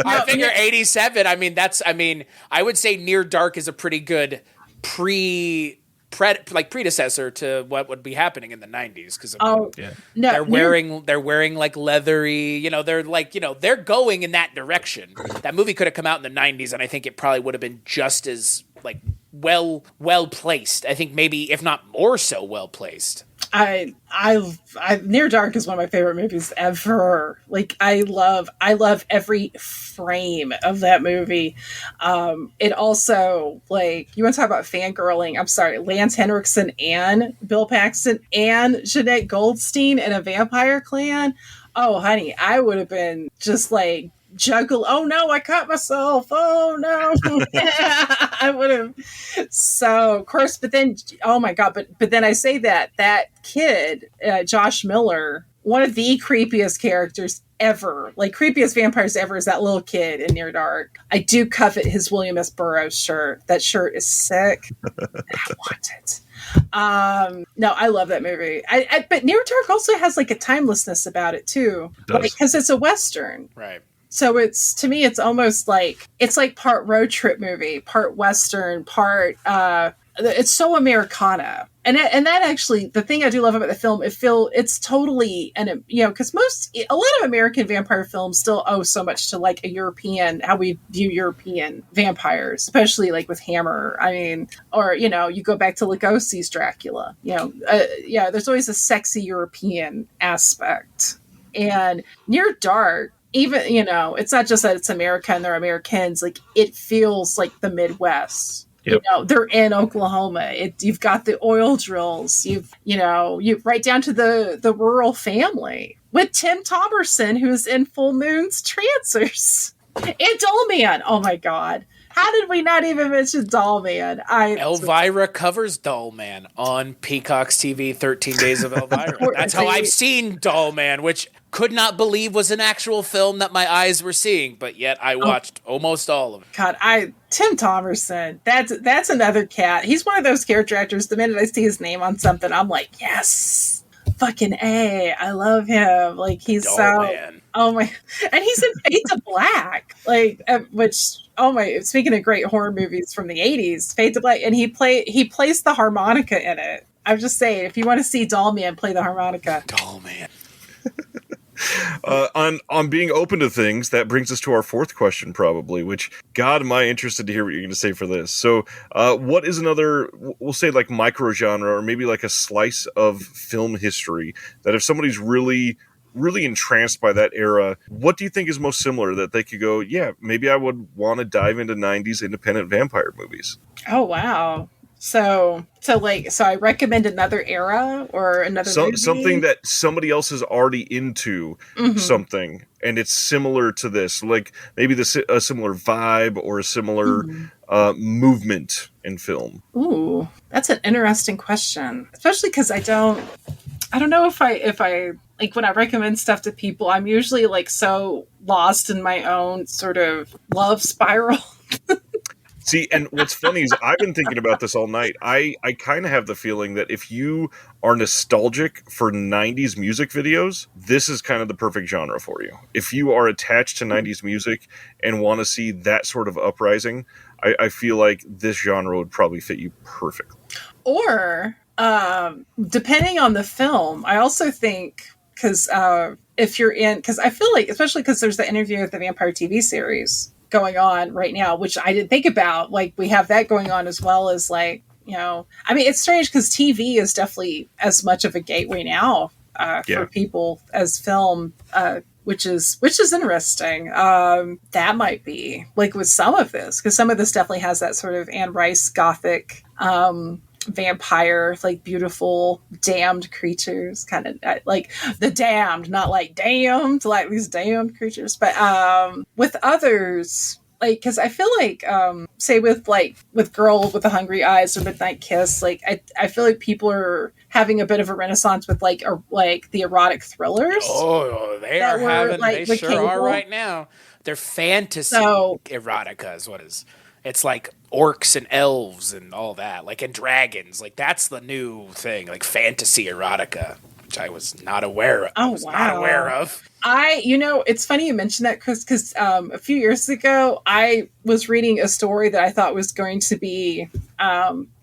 I figure 87. I would say Near Dark is a pretty good predecessor to what would be happening in the 90s, because they're wearing like leathery, they're going in that direction. That movie could have come out in the 90s, and I think it probably would have been just as like well placed. I think maybe if not more so well placed. Near Dark is one of my favorite movies ever. Like, I love every frame of that movie. It also, like, you want to talk about fangirling? I'm sorry, Lance Henriksen and Bill Paxton and Jeanette Goldstein in a Vampire Clan. Oh, honey, I would have been just like oh no, I cut myself, oh no. I would have. So of course, but then, oh my god, but then I say that kid, Josh Miller, one of the creepiest characters ever, like creepiest vampires ever, is that little kid in Near Dark. I do covet his William S. Burroughs shirt. That shirt is sick. I want it. No, I love that movie. But Near Dark also has like a timelessness about it too, because it's a Western, right?
So to me, it's almost like, it's like part road trip movie, part Western, part, it's so Americana. And that actually, the thing I do love about the film, it's totally, because a lot of American vampire films still owe so much to like a European, how we view European vampires, especially like with Hammer. I mean, or, you go back to Lugosi's Dracula, there's always a sexy European aspect. And Near Dark, even, it's not just that it's America and they're Americans, like it feels like the Midwest. Yep. They're in Oklahoma. You've got the oil drills. You right down to the rural family with Tim Thomerson, who's in Full Moon's Trancers, and Dollman. Oh my God. How did we not even mention Dollman?
Elvira covers Dollman on Peacock's TV, 13 Days of Elvira. That's how I've seen Dollman, which could not believe was an actual film that my eyes were seeing, but yet I watched almost all of it.
God, Tim Thomerson, that's another cat. He's one of those character actors. The minute I see his name on something, I'm like, yes, fucking A. I love him. Like, he's
Dollman.
Oh my, and he's in Fade to Black, like, which, oh my, speaking of great horror movies from the 80s, Fade to Black, and he plays the harmonica in it. I'm just saying, if you want to see Dollman play the harmonica.
Dollman.
On being open to things, that brings us to our fourth question, probably. Which, God, am I interested to hear what you're going to say for this. So, what is another? We'll say like micro genre, or maybe like a slice of film history that if somebody's really entranced by that era, what do you think is most similar that they could go, yeah, maybe I would want to dive into 90s independent vampire movies?
Oh, wow. So I recommend another era or another movie?
Something that somebody else is already into, something, and it's similar to this, like maybe a similar vibe or a similar movement in film.
Ooh, that's an interesting question, especially because I don't know if I like when I recommend stuff to people, I'm usually like so lost in my own sort of love spiral.
See, and what's funny is I've been thinking about this all night. I kind of have the feeling that if you are nostalgic for 90s music videos, this is kind of the perfect genre for you. If you are attached to 90s music and want to see that sort of uprising, I feel like this genre would probably fit you perfectly.
Or, depending on the film, I also think, because if you're in, because I feel like, especially because there's the interview with the Vampire TV series going on right now, which I didn't think about. Like, we have that going on as well as, like, you know, I mean, it's strange because TV is definitely as much of a gateway now for people as film, which is interesting. That might be like with some of this, because some of this definitely has that sort of Anne Rice gothic vampire, like beautiful damned creatures, kind of like the damned, not like damned, like these damned creatures. But with others, like, because I feel like say with Girl with the Hungry Eyes or Midnight Kiss, like I feel like people are having a bit of a renaissance with like the erotic thrillers.
Oh, they are having, they sure are right now. They're fantasy eroticas. What is? It's like orcs and elves and all that, like, and dragons. Like, that's the new thing, like fantasy erotica, which I was not aware of. Not aware of.
It's funny you mentioned that, Chris, because a few years ago, I was reading a story that I thought was going to be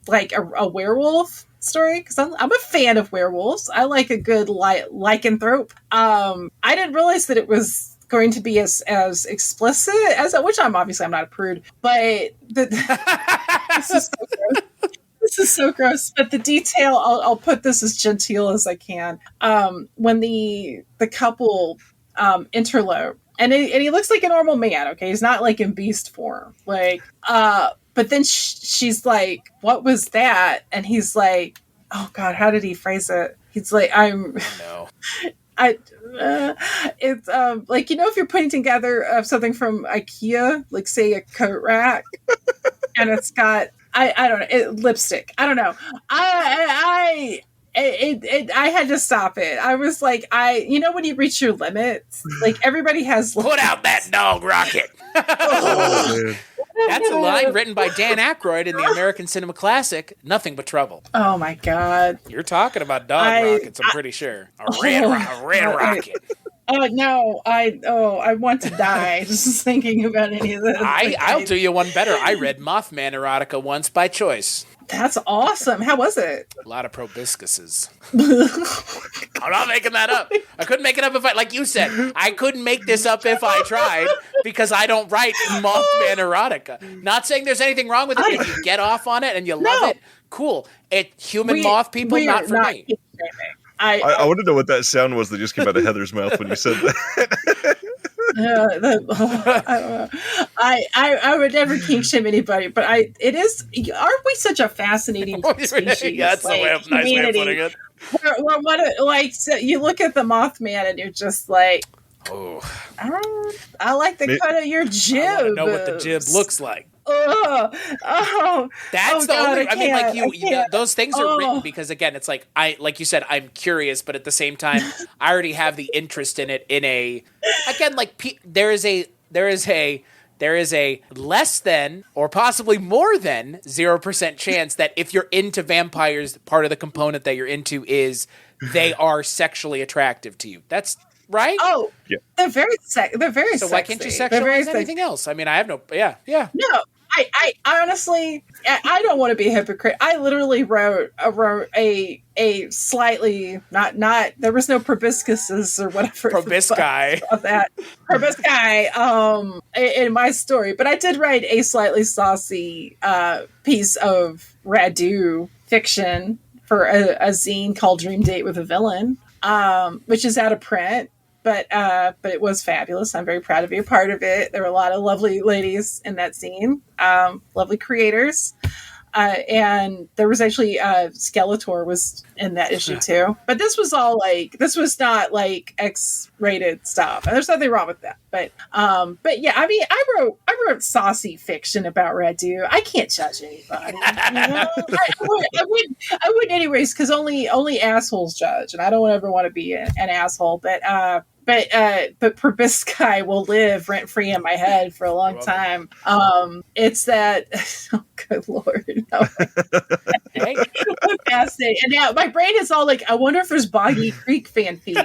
like a werewolf story, because I'm a fan of werewolves. I like a good lycanthrope. I didn't realize that it was going to be as explicit as which I'm not a prude, but this is so gross. This is so gross. But the detail, I'll put this as genteel as I can. When the couple interlope, and he looks like a normal man. Okay, he's not like in beast form. Like, but then she's like, "What was that?" And he's like, "Oh God, how did he phrase it?" He's like, it's like, you know, if you're putting together something from IKEA, like say a coat rack, and it's got I don't know, lipstick. I don't know. I had to stop it. I was like, you know, when you reach your limits, like everybody has limits.
Put out that dog rocket.
Oh,
That's a line written by Dan Aykroyd in the American cinema classic, Nothing But Trouble.
Oh my God.
You're talking about dog rockets, I'm pretty sure. A red rocket.
Oh no, I want to die just thinking about any of this.
I'll do you one better. I read Mothman erotica once by choice.
That's awesome. How was it?
A lot of proboscises. I'm not making that up. I couldn't make it up like you said, I couldn't make this up if I tried, because I don't write Mothman erotica. Not saying there's anything wrong with it. If you get off on it and you love it, cool. Human moth people, not for me.
I want to know what that sound was that just came out of Heather's mouth when you said that.
I would never kink shame anybody, but aren't we such a fascinating species?
That's nice way of putting it.
So you look at the Mothman and you're just like, oh, I like the cut of your jib. I want to
know what the jib looks like.
That's
the only. I mean, like those things are written because, again, it's like like you said, I'm curious, but at the same time, I already have the interest in it. There is a less than or possibly more than 0% chance that if you're into vampires, part of the component that you're into is they are sexually attractive to you. That's right.
Oh, yeah. They're very
So
sexy.
why can't you sexualize anything else? I mean, I have no. Yeah.
No. I honestly, I don't want to be a hypocrite. I literally wrote a slightly not there was no proboscises or whatever
Probosci
of that probosci in my story, but I did write a slightly saucy piece of Radu fiction for a zine called Dream Date with a Villain, which is out of print. But it was fabulous. I'm very proud to be a part of it. There were a lot of lovely ladies in that scene, lovely creators. And there was actually Skeletor was in that issue too. But this was not like X-rated stuff. And there's nothing wrong with that. But yeah, I mean, I wrote saucy fiction about Radu. I can't judge anybody. You know? I wouldn't anyways, because only assholes judge, and I don't ever want to be an asshole. But Probosci will live rent free in my head for a long time. It's that. Oh, good lord! No.
Hey.
Fascinating. And now my brain is all like, I wonder if there's Boggy Creek fanfic.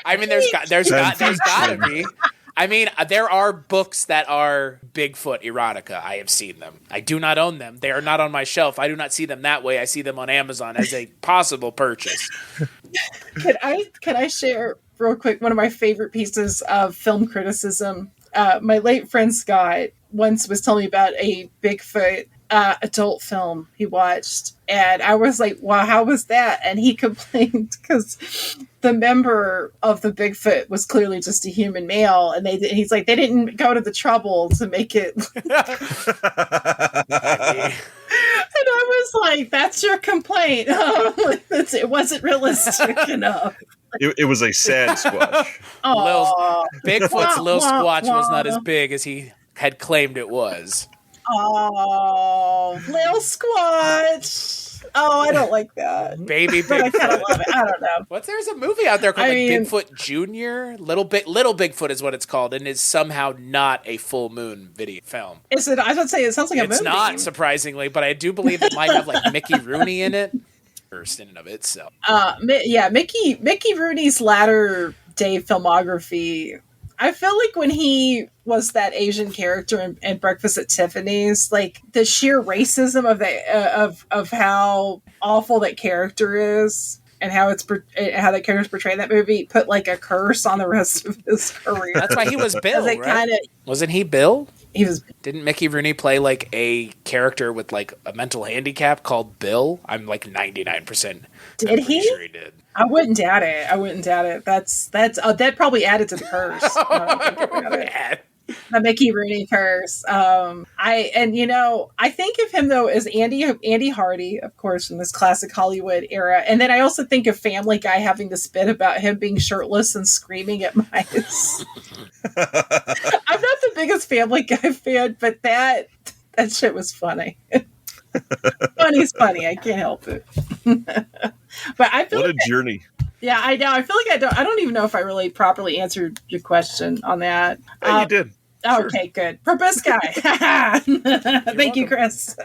I mean, there's gotta be. I mean, there are books that are Bigfoot erotica. I have seen them. I do not own them. They are not on my shelf. I do not see them that way. I see them on Amazon as a possible purchase.
Can I share real quick one of my favorite pieces of film criticism? My late friend Scott once was telling me about a Bigfoot adult film he watched, and I was like, wow, how was that? And he complained because the member of the Bigfoot was clearly just a human male, and he's like, they didn't go to the trouble to make it. And I was like, that's your complaint. It wasn't realistic enough.
It was a sad squash.
Bigfoot's Lil Squatch was not as big as he had claimed it was.
Oh, Lil Squatch. Oh, I don't like that.
Baby Bigfoot.
But I kind of love it. I don't know.
There's a movie out there called Bigfoot Jr.? Little Bigfoot is what it's called, and is somehow not a full moon video film.
Is it? I was going to say, it sounds like a movie.
It's not, surprisingly, but I do believe it might have like Mickey Rooney in it. First in and of itself.
Yeah, Mickey Rooney's latter day filmography. I feel like when he was that Asian character in Breakfast at Tiffany's, like the sheer racism of how awful that character is, and how that character's portrayed in that movie, put like a curse on the rest of his career.
That's why he was Bill, right? Wasn't he Bill?
He was.
Didn't Mickey Rooney play like a character with like a mental handicap called Bill? I'm like 99%.
Did he?
Sure he did.
I wouldn't doubt it. That's that probably added to the curse. The Mickey Rooney curse. I think of him though as Andy Hardy, of course, from this classic Hollywood era, and then I also think of Family Guy having this bit about him being shirtless and screaming at mice. I'm not the biggest Family Guy fan, but that shit was funny. Funny's funny. I can't help it. But I feel
what a journey.
Yeah, I know. I feel like I don't even know if I really properly answered your question on that.
Yeah, you did.
Okay, good. Probosci. Thank you, Chris.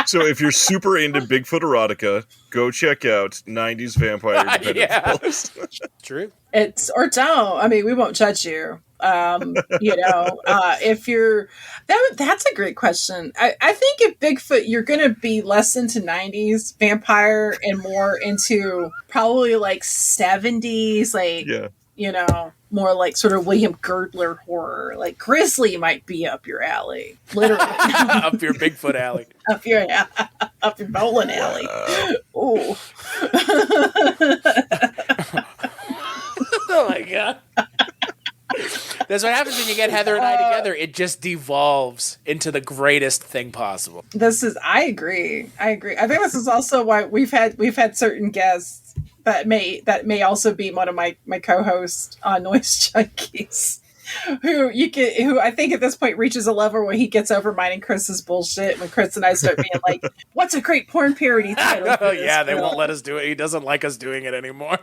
So if you're super into Bigfoot erotica, go check out 90s Vampire Independent Films.
True.
Or don't. I mean, we won't judge you. If you're that's a great question. I think if Bigfoot, you're gonna be less into 90s vampire and more into probably like 70s, like more like sort of William Girdler horror. Like Grizzly might be up your alley, literally.
Up your Bigfoot alley.
Up your bowling alley. Ooh.
Oh my god. That's what happens when you get Heather and I together. It just devolves into the greatest thing possible.
I agree. I think this is also why we've had certain guests that may also be one of my co-hosts on Noise Junkies, who I think at this point reaches a level where he gets over mine and Chris's bullshit when Chris and I start being like, what's a great porn parody title?
Oh yeah, they won't let us do it. He doesn't like us doing it anymore.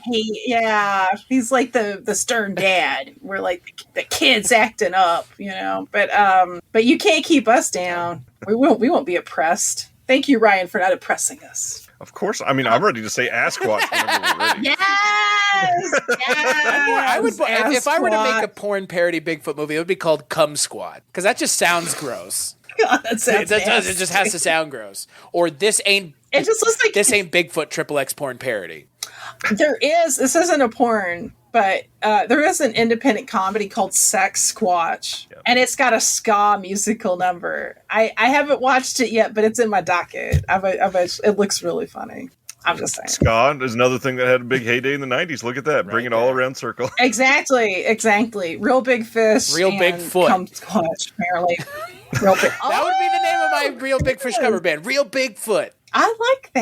He's like the stern dad. We're like the kids acting up, but you can't keep us down. We won't be oppressed. Thank you, Ryan, for not oppressing us.
Of course. I mean, I'm ready to say Asquatch whenever we're ready.
Yes!
I would if I were to make a
Asquatch.
porn parody Bigfoot movie, it would be called Cum Squad, because that just sounds gross.
God, that sounds
It just has to sound gross. Or this ain't Bigfoot triple X porn parody.
This isn't a porn, but there is an independent comedy called Sex Squatch, and it's got a ska musical number. I haven't watched it yet, but it's in my docket. It looks really funny. I'm just saying.
Ska is another thing that had a big heyday in the 90s. Look at that. Bring it all around circle.
Exactly. Real Big Fish.
Real Big Foot.
Cum Squatch, apparently. Real Big.
That would be the name of my Real Big Fish cover band. Real Bigfoot.
I like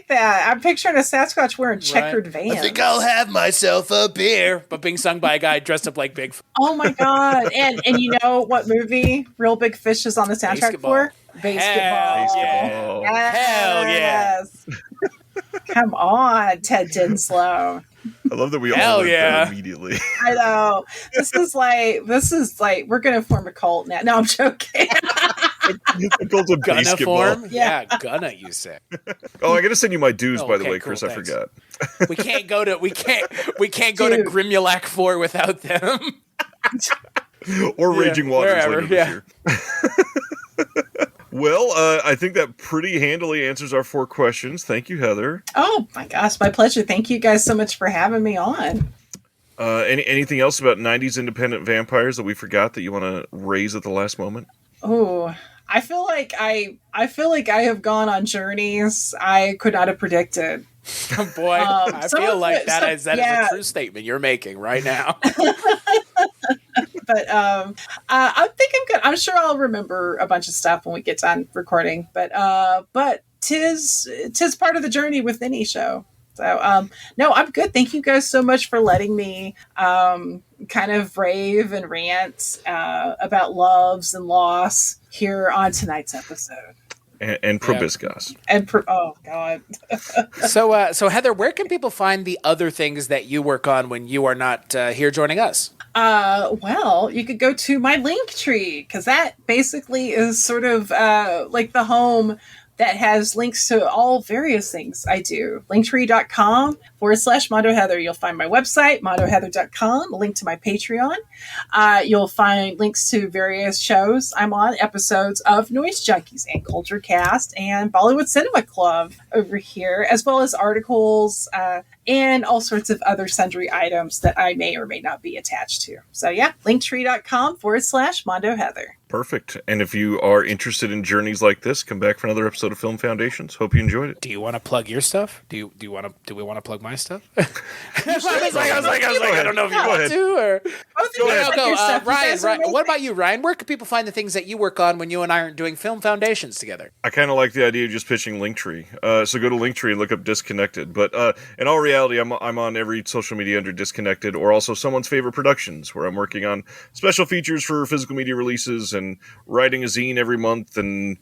that. I'm picturing a Sasquatch wearing checkered Vans.
I think I'll have myself a beer. But being sung by a guy dressed up like Bigfoot.
Oh my God. And you know what movie Real Big Fish is on the soundtrack for? Basketball.
Basketball.
Hell yeah.
Come on, Ted Dinslow.
I love that we all went there immediately.
I know. This is like we're gonna form a cult now. No, I'm joking.
The cult of
Gonna
basketball.
form? Yeah, gonna, you said.
Oh, I gotta send you my dues, by the
okay,
way,
cool,
Chris. I
thanks.
forgot.
We can't go to Grimulac 4 without them.
Or Raging Waters
wherever,
later this year. Well, I think that pretty handily answers our 4 questions. Thank you, Heather.
Oh my gosh, my pleasure. Thank you guys so much for having me on.
Anything else about 90s independent vampires that we forgot that you want to raise at the last moment?
Oh, I feel like I have gone on journeys I could not have predicted.
Oh boy, I feel like that is a true statement you're making right now.
But I think I'm good. I'm sure I'll remember a bunch of stuff when we get done recording. But tis part of the journey with any show. So no, I'm good. Thank you guys so much for letting me kind of rave and rant about loves and loss here on tonight's episode.
And proboscis.
Oh God.
So Heather, where can people find the other things that you work on when you are not here joining us?
Well, you could go to my link tree, because that basically is sort of like the home that has links to all various things I do. Linktree.com/Mondo Heather. You'll find my website, mondoheather.com, a link to my Patreon. You'll find links to various shows I'm on, episodes of Noise Junkies and Culture Cast and Bollywood Cinema Club over here, as well as articles and all sorts of other sundry items that I may or may not be attached to. So yeah, linktree.com/Mondo Heather.
Perfect. And if you are interested in journeys like this, come back for another episode of Film Foundations. Hope you enjoyed it.
Do you want to plug your stuff? Do we want to plug my stuff? I was like, I don't know if you want to or go. Ryan, what about you, Ryan? Where can people find the things that you work on when you and I aren't doing Film Foundations together?
I kind of like the idea of just pitching Linktree. So go to Linktree and look up Disconnected. But in all reality, I'm on every social media under Disconnected, or also Someone's Favorite Productions, where I'm working on special features for physical media releases and writing a zine every month and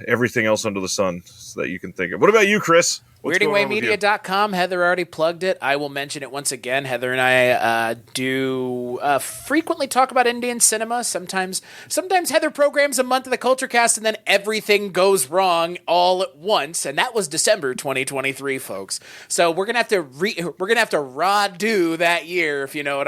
everything else under the sun that you can think of. What about you, Chris?
WeirdingWayMedia.com. Heather already plugged it. I will mention it once again. Heather and I do frequently talk about Indian cinema. Sometimes Heather programs a month of the Culture Cast and then everything goes wrong all at once. And that was December 2023, folks. So we're gonna have to raw do that year, if you know what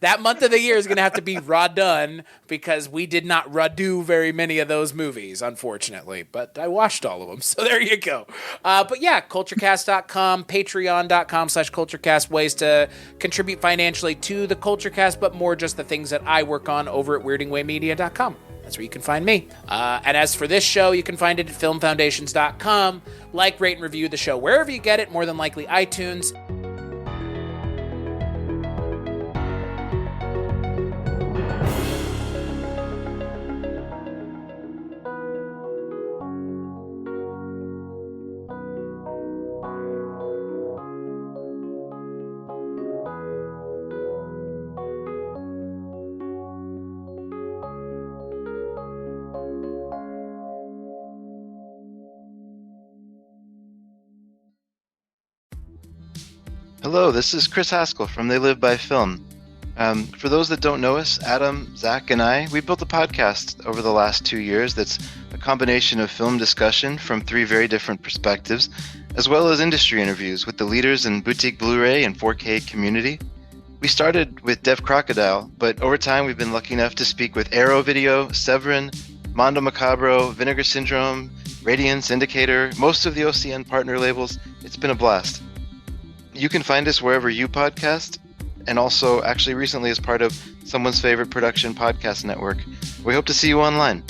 that month of the year is gonna have to be raw done, because we did not raw do very many of those movies, unfortunately. But I watched all of them, so there you go. But yeah, culturecast.com, patreon.com/culturecast, ways to contribute financially to the Culturecast, but more just the things that I work on over at weirdingwaymedia.com. That's where you can find me. And as for this show, you can find it at filmfoundations.com. Like, rate, and review the show wherever you get it, more than likely iTunes.
Hello, this is Chris Haskell from They Live by Film. For those that don't know us, Adam, Zach, and we built a podcast over the last 2 years that's a combination of film discussion from 3 very different perspectives, as well as industry interviews with the leaders in boutique Blu-ray and 4K community. We started with Dev Crocodile, but over time we've been lucky enough to speak with Arrow Video, Severin, Mondo Macabro, Vinegar Syndrome, Radiance, Indicator, most of the OCN partner labels. It's been a blast. You can find us wherever you podcast, and also actually recently as part of Someone's Favorite Production Podcast Network. We hope to see you online.